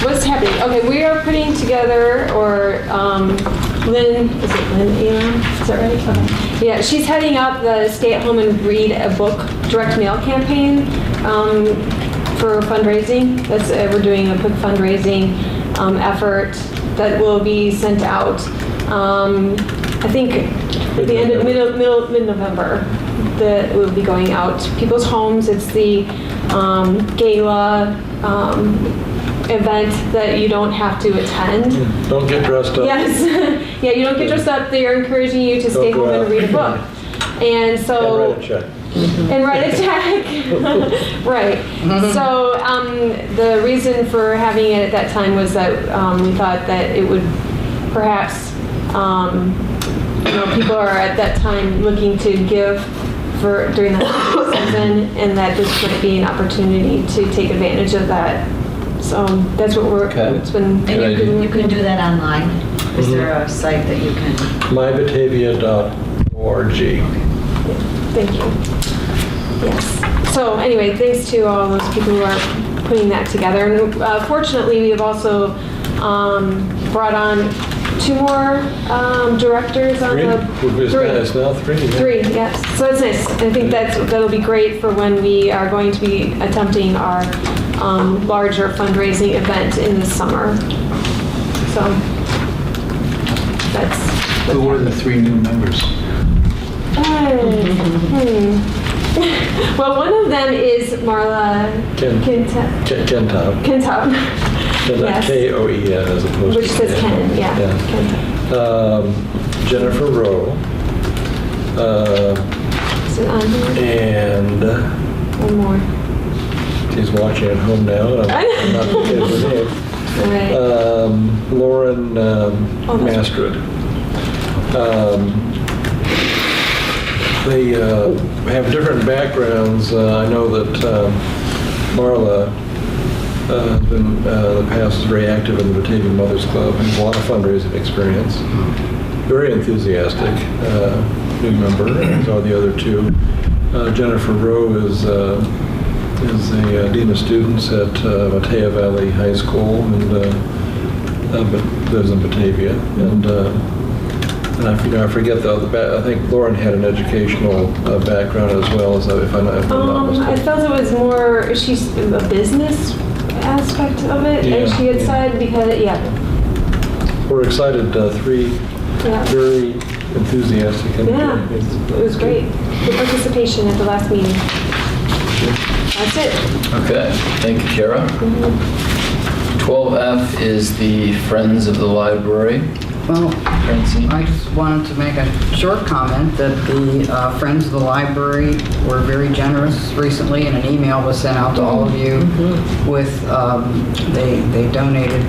What's happening? Okay, we are putting together, or Lynn, is it Lynn Elam? Is that right? Okay. Yeah, she's heading up the Stay at Home and Read a Book direct mail campaign for fundraising. We're doing a quick fundraising effort that will be sent out, I think, at the end of mid-November. That will be going out to people's homes. It's the gala event that you don't have to attend. Don't get dressed up. Yes. Yeah, you don't get dressed up. They are encouraging you to stay Don't go home and out. read a book. And And so... write a check. And write a check. Right. So the reason for having it at that time was that we thought that it would perhaps, people are at that time looking to give during the holiday season, and that this might be an opportunity to take advantage of that. So that's what it's been. And you can do that online? Is there a site that you can? mybatavia.org. Thank you. Yes. So anyway, thanks to all those people who are putting that together. And fortunately, we have also brought on 2 more directors on It's now 3. yeah. 3, yes. So it's nice. I think that'll be great for when we are going to be attempting our larger fundraising event in the summer. So that's... Who were the 3 new members? Well, one of them is Marla Kentop. Kentop. Yes. K-O-E-N as opposed to... Which says Ken, yeah. Kentop. Jennifer Rowe. Is it on here? And One more. she's watching at home now, and I'm not looking at her name. Right. Lauren that's Mastrid. They have different backgrounds. I know that Marla has been in the past is very active in the Batavia Mothers Club, has a lot of fundraising experience. Very enthusiastic new member, as are the other 2. Jennifer Rowe is a dean of students at Mateo Valley High School, and lives in Batavia. And I forget I think Lauren had an educational background as well, as if I'm not I mistaken. felt it was more, she's a business aspect of it, and Yeah, she had yeah. said because, We're excited. 3 yeah. very enthusiastic. And Yeah, it was great. Good participation at the last meeting. That's it. Okay, thank you, Kara. 12F is the Friends of the Library. Well, Francine? I just wanted to make a short comment that the Friends of the Library were very generous recently, and an email was sent out to all of you with, they donated,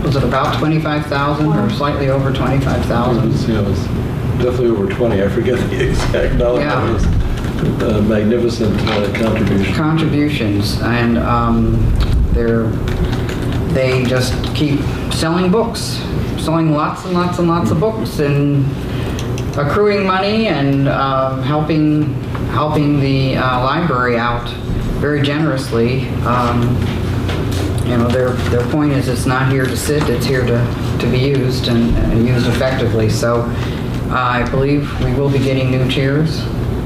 was it about 25,000 or slightly over 25,000? It was definitely over 20. I forget the exact number. Yeah. It was magnificent contribution. Contributions, and they just keep selling books, selling lots and lots and lots of books, and accruing money, and helping the library out very generously. Their point is it's not here to sit, it's here to be used and used effectively. So I believe we will be getting new chairs.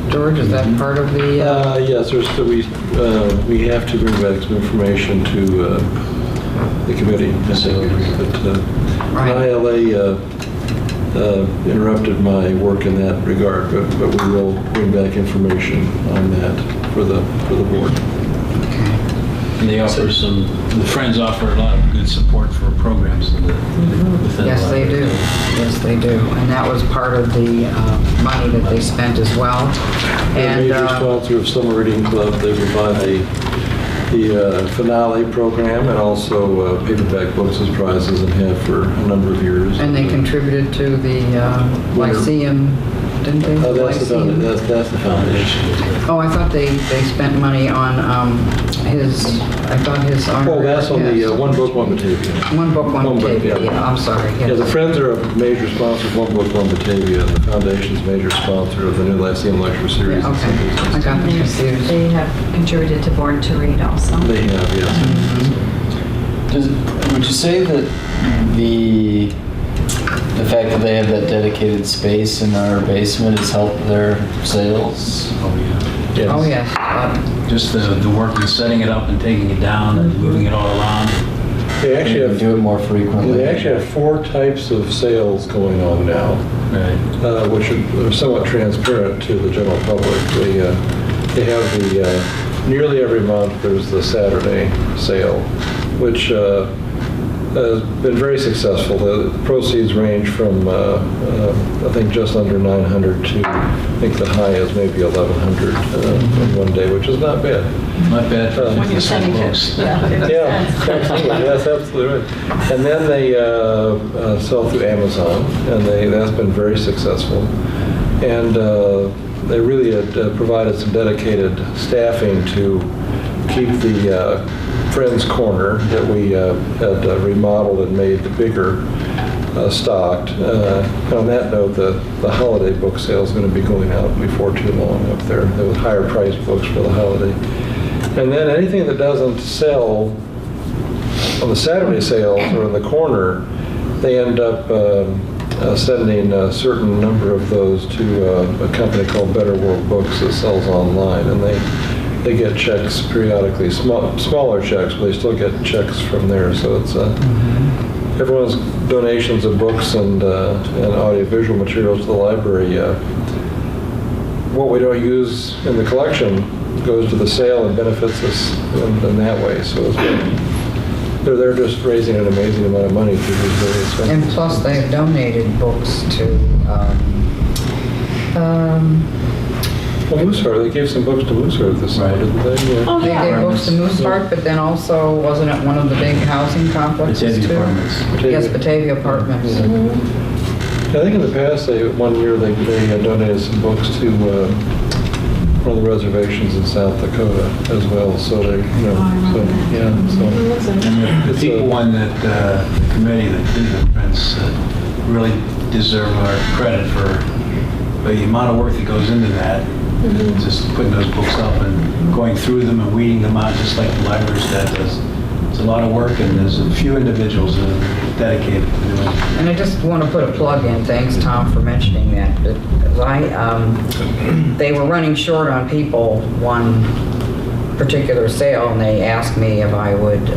George, is that part of the... Yes, we have to bring back some information to the committee. Right. ILA interrupted my work in that regard, but we will bring back information on that for the board. Okay. And they offer the Friends offer a lot of good support for programs within the Yes, they library. do. Yes, they do. And that was part of the money that they spent as well. They're a And major sponsor of Summer Reading Club. They provide the finale program and also paperback books as prizes and have for a number of years. and they contributed to the Lyceum, didn't they? That's Lyceum? the foundation. Oh, I thought they spent money on his, I thought his... Oh, that's on the One Book, One Batavia. One Book, One Batavia. Yeah, I'm sorry. Yeah, the Friends are a major sponsor of One Book, One Batavia, and the Foundation's a major sponsor of the new Lyceum Lecture Series. Yeah, and okay. Sundays. I got them confused. They have contributed to Born to Read also. They have, yes. Would you say that the fact that they have that dedicated space in our basement has helped their sales? Oh, yeah. Oh, yes. Just the work of setting it up and taking it down and moving it all around. They actually They have do it more frequently. They actually have 4 types of sales going on now, Right. which are somewhat transparent to the general public. They have the, nearly every month, there's the Saturday sale, which has been very successful. The proceeds range from, I think, just under 900 to, I think the high is maybe 1,100 in one day, which is not bad. Not bad for When you're sending books. it. Yeah. Yeah, absolutely. That's absolutely right. And then they sell through Amazon, and that's been very successful. And they really had provided some dedicated staffing to keep the Friends Corner that we had remodeled and made bigger stocked. And on that note, the holiday book sale is going to be going out before too long up there. There was higher priced books for the holiday. And then anything that doesn't sell on the Saturday sales or in the corner, they end up sending a certain number of those to a company called Better World Books that sells online, and they get checks periodically, smaller checks, but they still get checks from there. So it's everyone's donations of books and audiovisual materials to the library. What we don't use in the collection goes to the sale and benefits us in that way. So they're just raising an amazing amount of money through these various things. And plus, they've donated books to, Well, Mooseheart, they gave some books to Mooseheart this summer, didn't they? Yeah. Oh, they yeah. gave books to Mooseheart, but then also, wasn't it one of the big housing complexes Batavia too? Apartments. Yes, Batavia Apartments. I think in the past, one year they donated some books to one of the reservations in South Dakota as well. So they, Oh, And the It's people a- one that, the committee that did the Friends really deserve our credit for the amount of work that goes into that. Just putting those books up and going through them and weeding them out just like the library staff does. It's a lot of work, and there's a few individuals that are dedicated to doing it. And I just want to put a plug in, thanks Tom for mentioning that, because they were running short on people one particular sale, and they asked me if I would,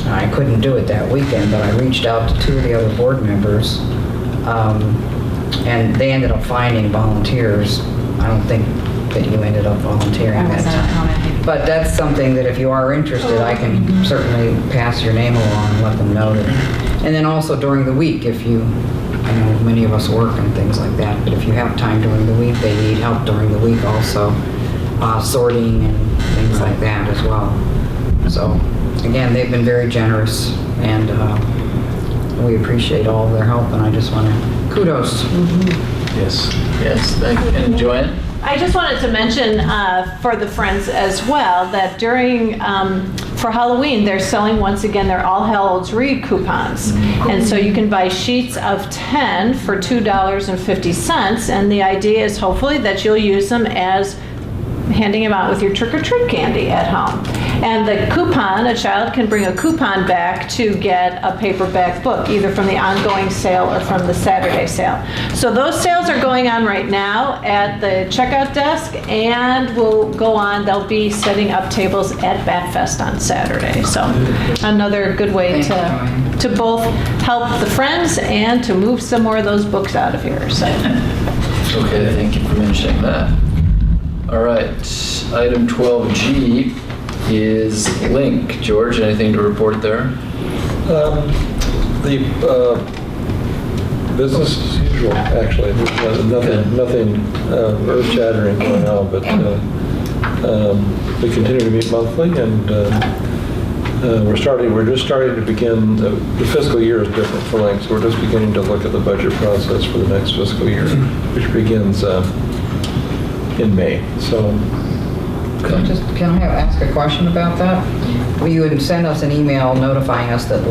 I couldn't do it that weekend, but I reached out to 2 of the other board members, and they ended up finding volunteers. I don't think that you ended up volunteering that time. But that's something that if you are interested, I can certainly pass your name along and let them know that. And then also during the week, if you, I know many of us work and things like that, but if you have time during the week, they need help during the week also, sorting and things like that as well. So, again, they've been very generous, and we appreciate all of their help, and I just want to kudos. Yes. Yes, thank you. And Joanne? I just wanted to mention for the Friends as well that during, for Halloween, they're selling once again their All Hallows Read coupons. And so you can buy sheets of 10 for $2.50. And the idea is hopefully that you'll use them as handing them out with your trick-or-treat candy at home. And the coupon, a child can bring a coupon back to get a paperback book, either from the ongoing sale or from the Saturday sale. So those sales are going on right now at the checkout desk, and will go on. They'll be setting up tables at Batfest on Saturday. So another good way to both help the Friends and to move some more of those books out of here. So. Okay, thank you for mentioning that. All right, item 12G, is Link. George, anything to report there? The business as usual, actually. There's nothing earth-shattering going on, but we continue to meet monthly, and we're just starting to begin, the fiscal year is different for Link, so we're just beginning to look at the budget process for the next fiscal year, which begins in May. So. Can I ask a question about that? Well, you would send us an email notifying us that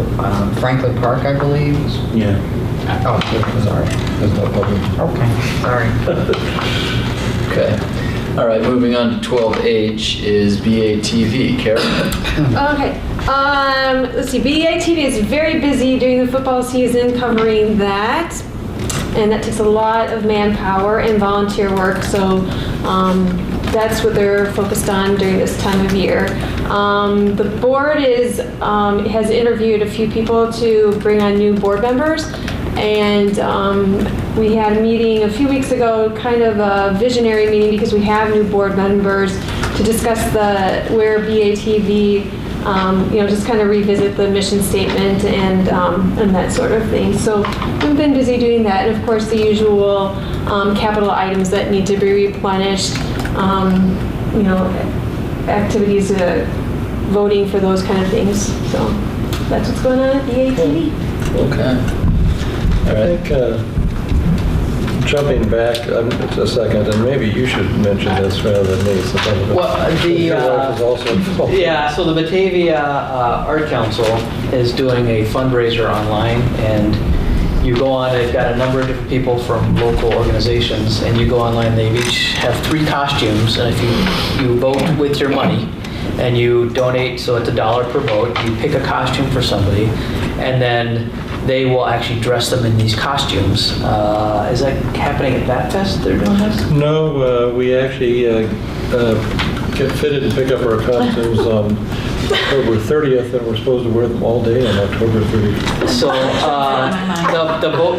Franklin Park, I believe. Yeah. Oh, sorry. That's not public. Okay, sorry. Okay. All right, moving on to 12H is BATV. Karen? Okay. Let's see. BATV is very busy during the football season covering that. And that takes a lot of manpower and volunteer work. So that's what they're focused on during this time of year. The board has interviewed a few people to bring on new board members. And we had a meeting a few weeks ago, kind of a visionary meeting because we have new board members to discuss where BATV, just kind of revisit the mission statement and that sort of thing. So we've been busy doing that, and of course the usual capital items that need to be replenished, activities, voting for those kind of things. So that's what's going on at BATV. Okay. All I right. think, jumping back a second, and maybe you should mention this rather than me. Well, Your wife is also involved. Yeah, so the Batavia Art Council is doing a fundraiser online, and you go on, they've got a number of different people from local organizations, and you go online, they each have 3 costumes, and if you vote with your money, and you donate, so it's $1 per vote, you pick a costume for somebody, and then they will actually dress them in these costumes. Is that happening at Bat Fest, they're doing this? No, we actually get fitted and pick up our costumes on October 30th, and we're supposed to wear them all day on October 30th. So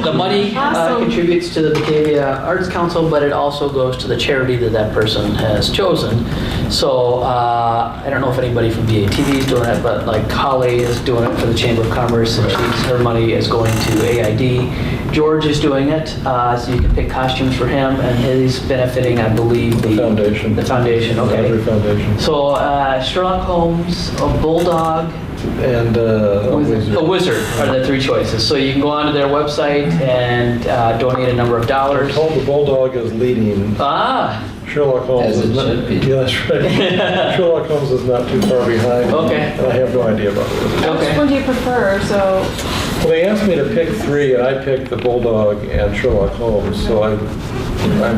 the money Awesome. contributes to the Batavia Arts Council, but it also goes to the charity that person has chosen. So I don't know if anybody from BATV is doing it, but like Holly is doing it for the Chamber of Commerce, and her money is going to AID. George is doing it, so you can pick costumes for him, and he's benefiting, I believe, The foundation. The foundation, okay. Every foundation. So Sherlock Holmes, a bulldog, And a wizard. a wizard are the 3 choices. So you can go onto their website and donate a number of We're dollars. told the bulldog is leading. Ah, Sherlock Holmes As it is not. should be. Yeah, that's right. Sherlock Holmes is not too far behind. Okay. And I have no idea about it. Which okay. one do you prefer? So, Well, they asked me to pick 3, and I picked the bulldog and Sherlock Holmes, so I'm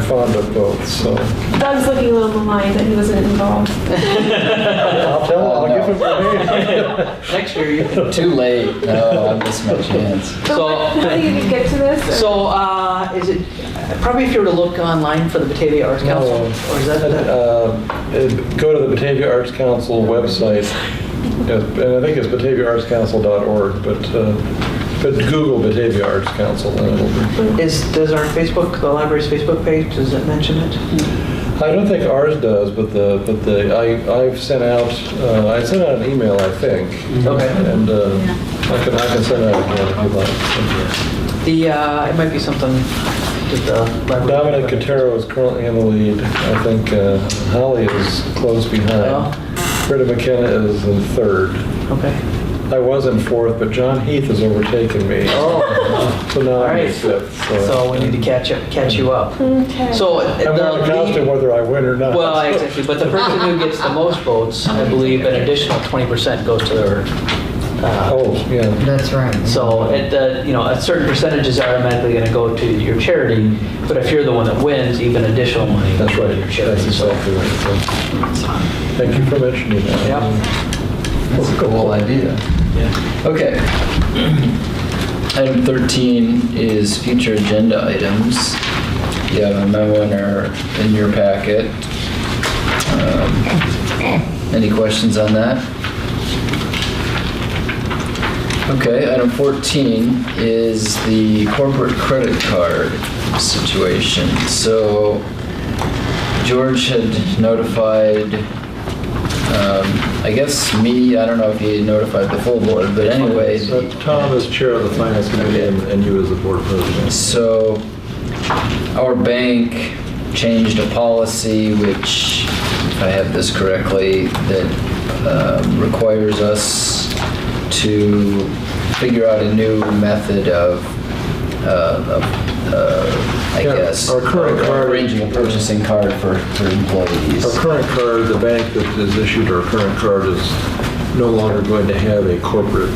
fond of both. So Doug's looking a little maligned that he wasn't involved. I'll tell him. I'll give him my name. Next year you can. Too late. No, I missed my chance. So- How do you get to this? or- So is it, probably if you were to look online for the Batavia Arts Council, or is that? Go to the Batavia Arts Council website, and I think it's bataviaartscouncil.org, but Google Batavia Arts Council, and it'll be. Does our Facebook, the library's Facebook page, does it mention it? I don't think ours does, but I've sent out I sent out an email, I think. Okay. And I can send out again if you'd like. It might be something that the library. Dominic Cotero is currently in the lead. I think Holly is close behind. Britta McKenna is in 3rd. Okay. I was in 4th, but John Heath has overtaken me. Oh, So now all I'm in right. 5th. So we need to catch you up. Okay. So I'm wearing a costume whether I win or not. Well, exactly, but the person who gets the most votes, I believe an additional 20% goes to their, Oh, yeah. That's right. so a certain percentage is automatically going to go to your charity, but if you're the one that wins, even additional money goes That's to right. your charity. That's So, exactly right. So, thank you for mentioning that. Yep. That's a cool idea. yeah. Okay. Item 13 is future agenda items. You have a memo in your packet. Any questions on that? Okay, item 14 is the corporate credit card situation. So George had notified I guess me, I don't know if he notified the full board, but anyway. So Tom is chair of the finance committee and you as the board president. So our bank changed a policy which, if I have this correctly, that requires us to figure out a new method of I Yeah, guess, our current card- arranging a purchasing card for employees. Our current card, the bank that has issued our current card is no longer going to have a corporate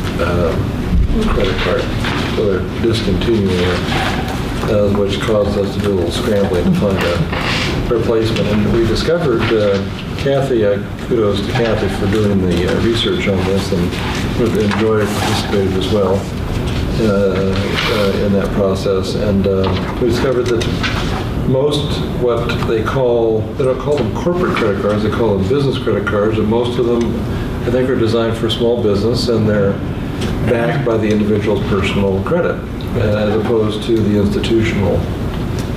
credit card. So they're discontinuing it, which caused us to do a little scrambling to find a replacement. And we discovered, Kathy, kudos to Kathy for doing the research on this, and enjoyed participated as well in that process. And we discovered that most what they don't call them corporate credit cards, they call them business credit cards, and most of them I think are designed for small business, and they're backed by the individual's personal credit as opposed to the institutional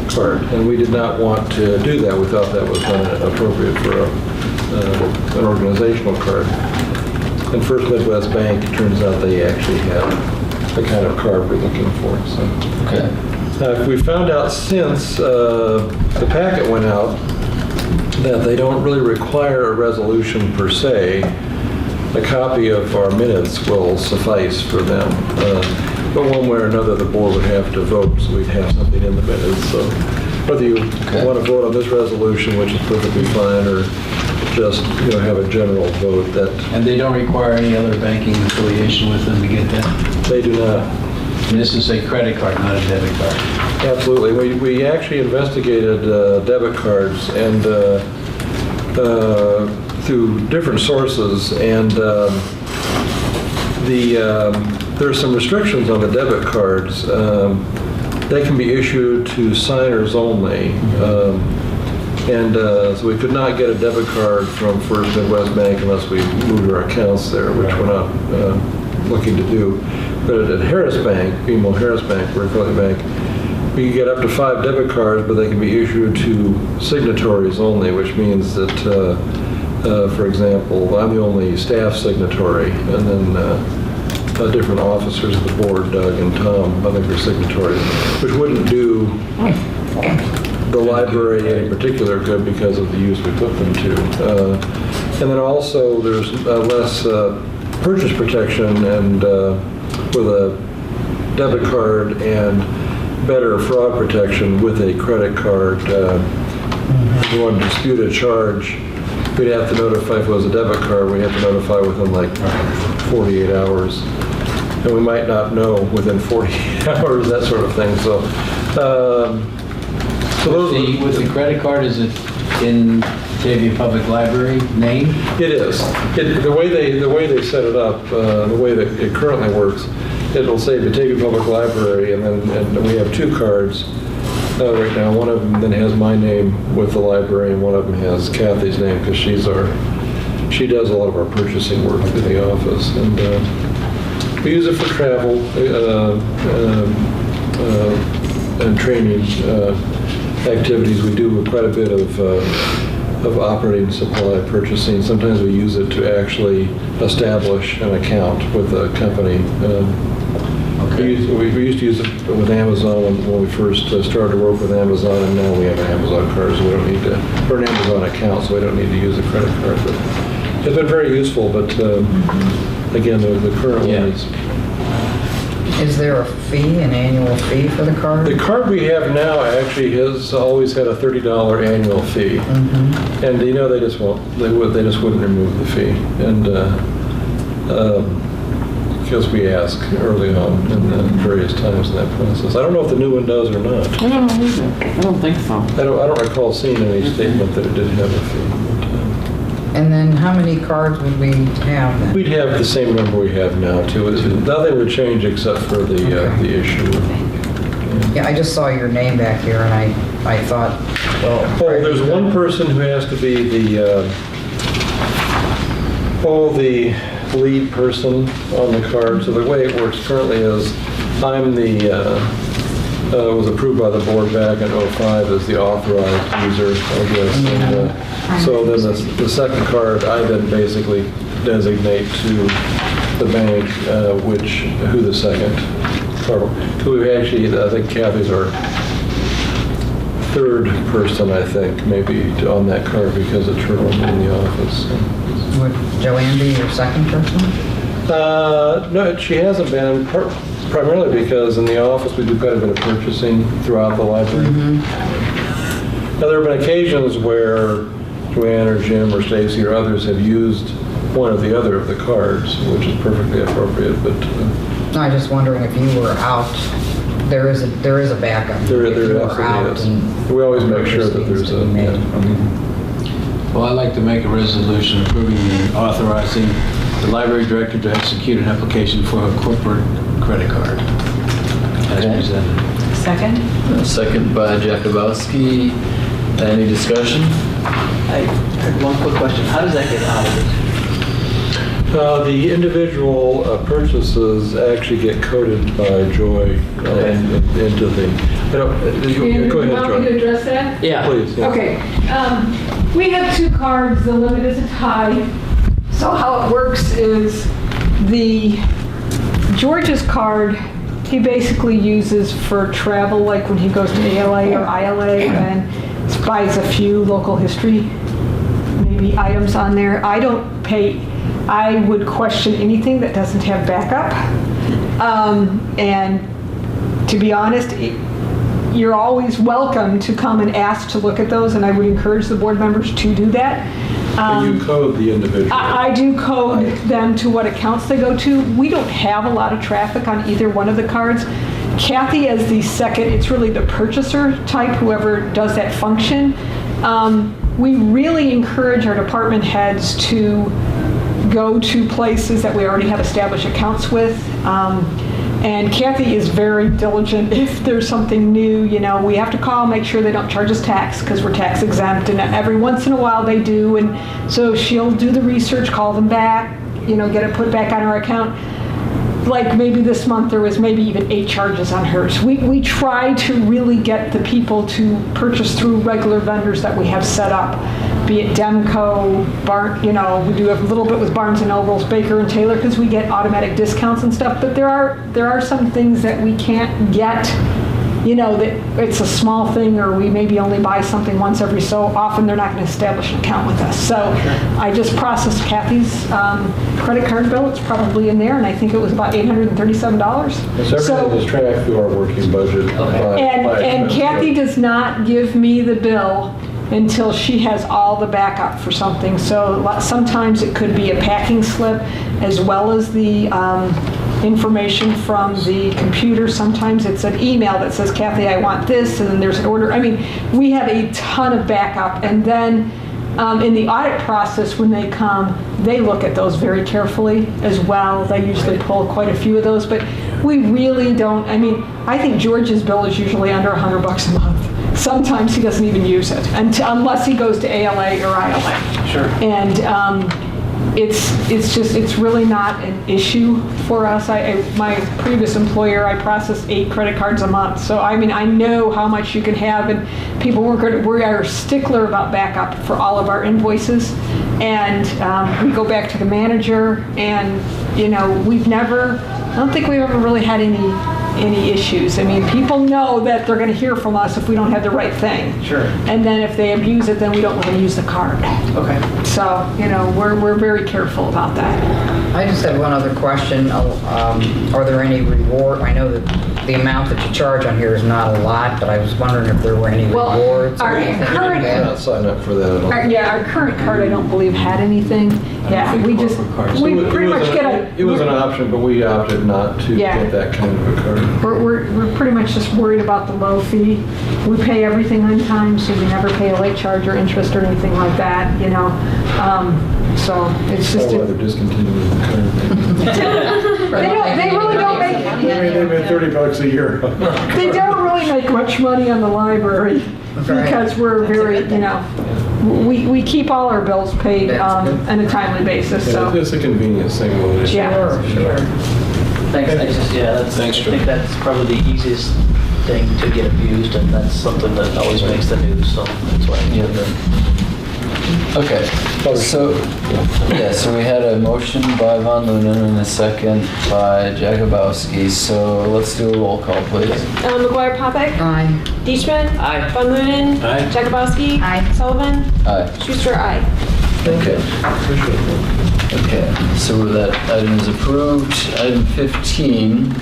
card. And we did not want to do that. We thought that was appropriate for an organizational card. And First Midwest Bank, it turns out they actually have the kind of card we're looking for. So. Okay. We found out since the packet went out that they don't really require a resolution per se. A copy of our minutes will suffice for them. But one way or another, the board would have to vote, so we'd have something in the minutes. So whether you want to vote on this resolution, which is perfectly fine, or just have a general vote that. And they don't require any other banking affiliation with them to get that? They do not. And this is a credit card, not a debit card? Absolutely. We actually investigated debit cards and through different sources, and there's some restrictions on the debit cards. They can be issued to signers only. So we could not get a debit card from First Midwest Bank unless we moved our accounts there, which we're not looking to do. But at Harris Bank, BMO Harris Bank, we're a affiliate bank, we can get up to 5 debit cards, but they can be issued to signatories only, which means that, for example, I'm the only staff signatory, and then different officers of the board, Doug and Tom, I think are signatories, which wouldn't do the library any particular good because of the use we put them to. And then also there's less purchase protection and with a debit card, and better fraud protection with a credit card. If we want to dispute a charge, we'd have to notify. If it was a debit card, we'd have to notify within like 48 hours. And we might not know within 48 hours, that sort of thing. So, With the credit card, is it in Batavia Public Library name? It is. The way they set it up, the way that it currently works, it'll say Batavia Public Library, and we have 2 cards right now. One of them then has my name with the library, and one of them has Kathy's name because she does a lot of our purchasing work in the office, and we use it for travel and training activities. We do quite a bit of operating supply purchasing. Sometimes we use it to actually establish an account with a company. We used to use it with Amazon when we first started to work with Amazon, and now we have an Amazon card, so we don't need to, or an Amazon account, so we don't need to use a credit card. But it's been very useful, but again, the current one is. Is there a fee, an annual fee for the card? The card we have now actually has always had a $30 annual fee, and they just wouldn't remove the fee, and because we ask early on in various times in that process. I don't know if the new one does or not. I don't know either. I don't think so. I don't recall seeing any statement that it did have a fee. And then how many cards would we have then? We'd have the same number we have now too. Nothing would change except for the issue. Yeah, I just saw your name back here, and I thought, well... There's one person who has to be the lead person on the card. So the way it works currently is I'm was approved by the board back in '05 as the authorized user, I guess. And So then the second card, I then basically designate to the bank who the second card. So we actually, I think Kathy's our third person, I think, maybe on that card because it's her in the office. Would Joanne be your second person? No, she hasn't been, primarily because in the office we do quite a bit of purchasing throughout the library. Now, there have been occasions where Joanne or Jim or Stacy or others have used one or the other of the cards, which is perfectly appropriate, but... No, I'm just wondering if you were out, there is a backup. There If you were out absolutely is. and We always make sure that purchasing there's to a... be made. Well, I'd like to make a resolution approving and authorizing the library director to execute an application for a corporate credit card as Okay. presented. Second? Second by Jakubowski. Any discussion? I had one quick question. How does that get audited? The individual purchases actually get coded by Joy into the... Go ahead, You want me to Joy. address that? Yeah. Please. Yeah. Okay, we have two cards, the limit is a tie. So how it works is George's card, he basically uses for travel, like when he goes to ALA or ILA and buys a few local history, maybe items on there. I don't pay, I would question anything that doesn't have backup. And to be honest, you're always welcome to come and ask to look at those, and I would encourage the board members to do that. And you code the individual. I do code them to what accounts they go to. We don't have a lot of traffic on either one of the cards. Kathy as the second, it's really the purchaser type, whoever does that function. We really encourage our department heads to go to places that we already have established accounts with. And Kathy is very diligent. If there's something new, we have to call, make sure they don't charge us tax because we're tax exempt, and every once in a while they do. And so she'll do the research, call them back, get it put back on our account. Like maybe this month there was maybe even 8 charges on hers. We try to really get the people to purchase through regular vendors that we have set up, be it Demco, we do have a little bit with Barnes & Noble's, Baker and Taylor, because we get automatic discounts and stuff, but there are some things that we can't get, that it's a small thing, or we maybe only buy something once every so often, they're not going to establish an account with us. So I just processed Kathy's credit card bill. It's probably in there, and I think it was about $837. So everything is tracked through our working budget. And Kathy does not give me the bill until she has all the backup for something. So sometimes it could be a packing slip as well as the information from the computer. Sometimes it's an email that says, Kathy, I want this, and then there's an order. I mean, we have a ton of backup. And then in the audit process, when they come, they look at those very carefully as well. They usually pull quite a few of those, but we really don't, I think George's bill is usually under $100 a month. Sometimes he doesn't even use it unless he goes to ALA or ILA. Sure. And it's really not an issue for us. My previous employer, I processed 8 credit cards a month. So I know how much you can have, and we are a stickler about backup for all of our invoices. And we go back to the manager, and I don't think we've ever really had any issues. People know that they're going to hear from us if we don't have the right thing. Sure. And then if they abuse it, then we don't want to use the card. Okay. So, we're very careful about that. I just had one other question. Are there any reward? I know that the amount that you charge on here is not a lot, but I was wondering if there were any rewards. Our or anything current- like that. Not sign up for that at all. Our current card, I don't believe had anything. Yeah, we just, we pretty much get a... It was an option, but we opted not to Yeah. get that kind of a card. We're pretty much just worried about the low fee. We pay everything on time, so we never pay a late charge or interest or anything like that, So it's just... I'd rather discontinue the card. They really don't make... They made $30 a year. They don't really make much money on the library because we're very, we keep all our bills paid That's good. on a timely basis, Yeah, so. it's a convenience thing. More than Yeah. Sure. Thanks. Thanks, I Joe. think that's probably the easiest thing to get abused, and that's something that always makes the news, so that's why I did that. Okay, so we had a motion by Von Lunen and a second by Jakubowski, so let's do a roll call, please. McGuire Popick. Aye. Deichmann. Aye. Von Lunen. Aye. Jakubowski. Aye. Sullivan. Aye. Schuster, aye. Okay. Okay, so that item is approved. Item 15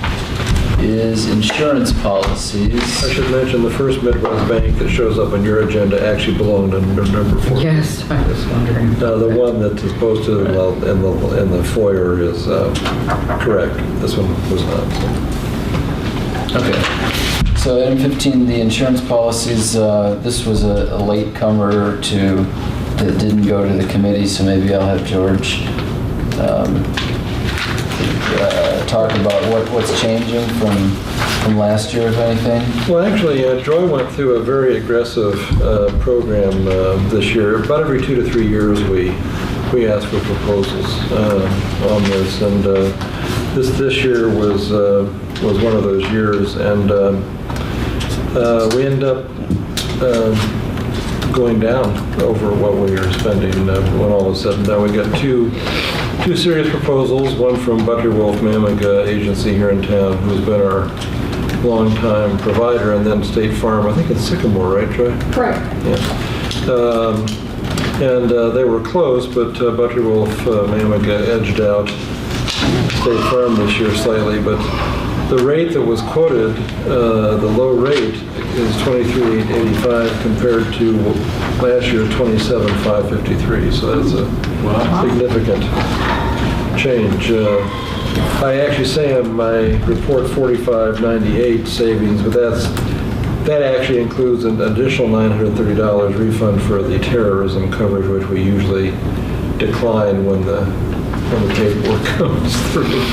is insurance policies. I should mention the First Midwest Bank that shows up on your agenda actually belonged in number 4. Yes, I was wondering. The one that is posted in the foyer is correct. This one was not. Okay. So item 15, the insurance policies, this was a late comer that didn't go to the committee, so maybe I'll have George talk about what's changing from last year, if anything. Well, actually, Joy went through a very aggressive program this year. About every 2 to 3 years, we ask for proposals on this, and this year was one of those years, and we end up going down over what we were spending when all was said and done. We got two serious proposals, one from Butterwolf Mammoth Agency here in town, who's been our longtime provider, and then State Farm, I think it's Sycamore, right, Troy? Correct. Yeah. And they were close, but Butterwolf Mammoth edged out State Farm this year slightly, but the rate that was quoted, the low rate, is $23,885 compared to last year $27,553. So that's a significant change. I actually say on my report $45.98 savings, but that actually includes an additional $930 refund for the terrorism coverage, which we usually decline when the paperwork comes through.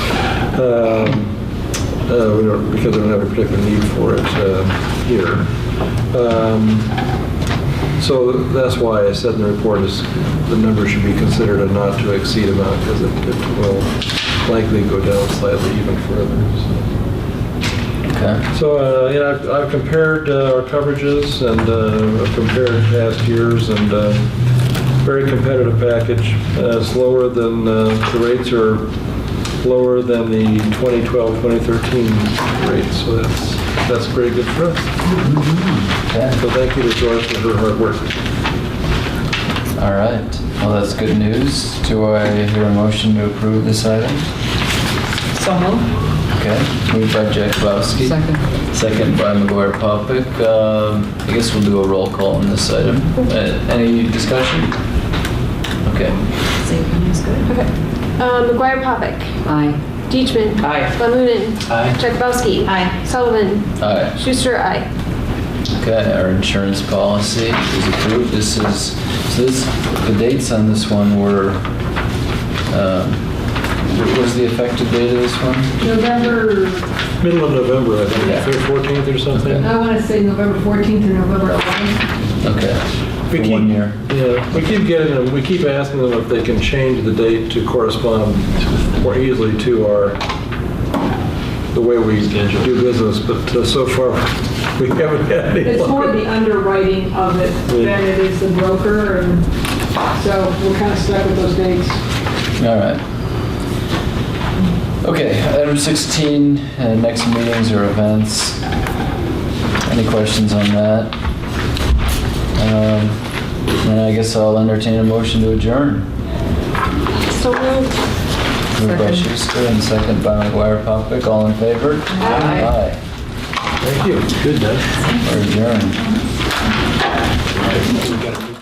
We don't, because we don't have a particular need for it here. So that's why I said in the report is the number should be considered a not to exceed amount, because it will likely go down slightly even further. Okay. So I've compared our coverages, and I've compared past years, and very competitive package. It's lower than the rates are lower than the 2012-2013 rates, so that's pretty good for us. Okay. So thank you to George for her hard work. All right. Well, that's good news. Do I hear a motion to approve this item? So moved. Okay. Moved by Jakubowski. Second. Second by McGuire Popick. I guess we'll do a roll call on this item. Any discussion? Okay. Saving is good. Okay. McGuire Popick. Aye. Deichmann. Aye. Von Lunen. Aye. Jakubowski. Aye. Sullivan. Aye. Schuster, aye. Okay, our insurance policy is approved. The dates on this one were, what was the effective date of this one? November, Middle of November, I think, Yeah. 14th or something. I want to say November 14th to November 11th. Okay. We For 1 year. Yeah, we keep getting them, we keep asking them if they can change the date to correspond more easily to the way we do business, but so far, we haven't had any It's more luck. the underwriting of it than it is the broker, and so we're kind of stuck with those dates. All right. Okay, item 16, next meetings or events. Any questions on that? And I guess I'll entertain a motion to adjourn. So moved. Moved by Schuster and second by McGuire Popick. All in favor? Aye. Thank you. Good, Doug. We're adjourned.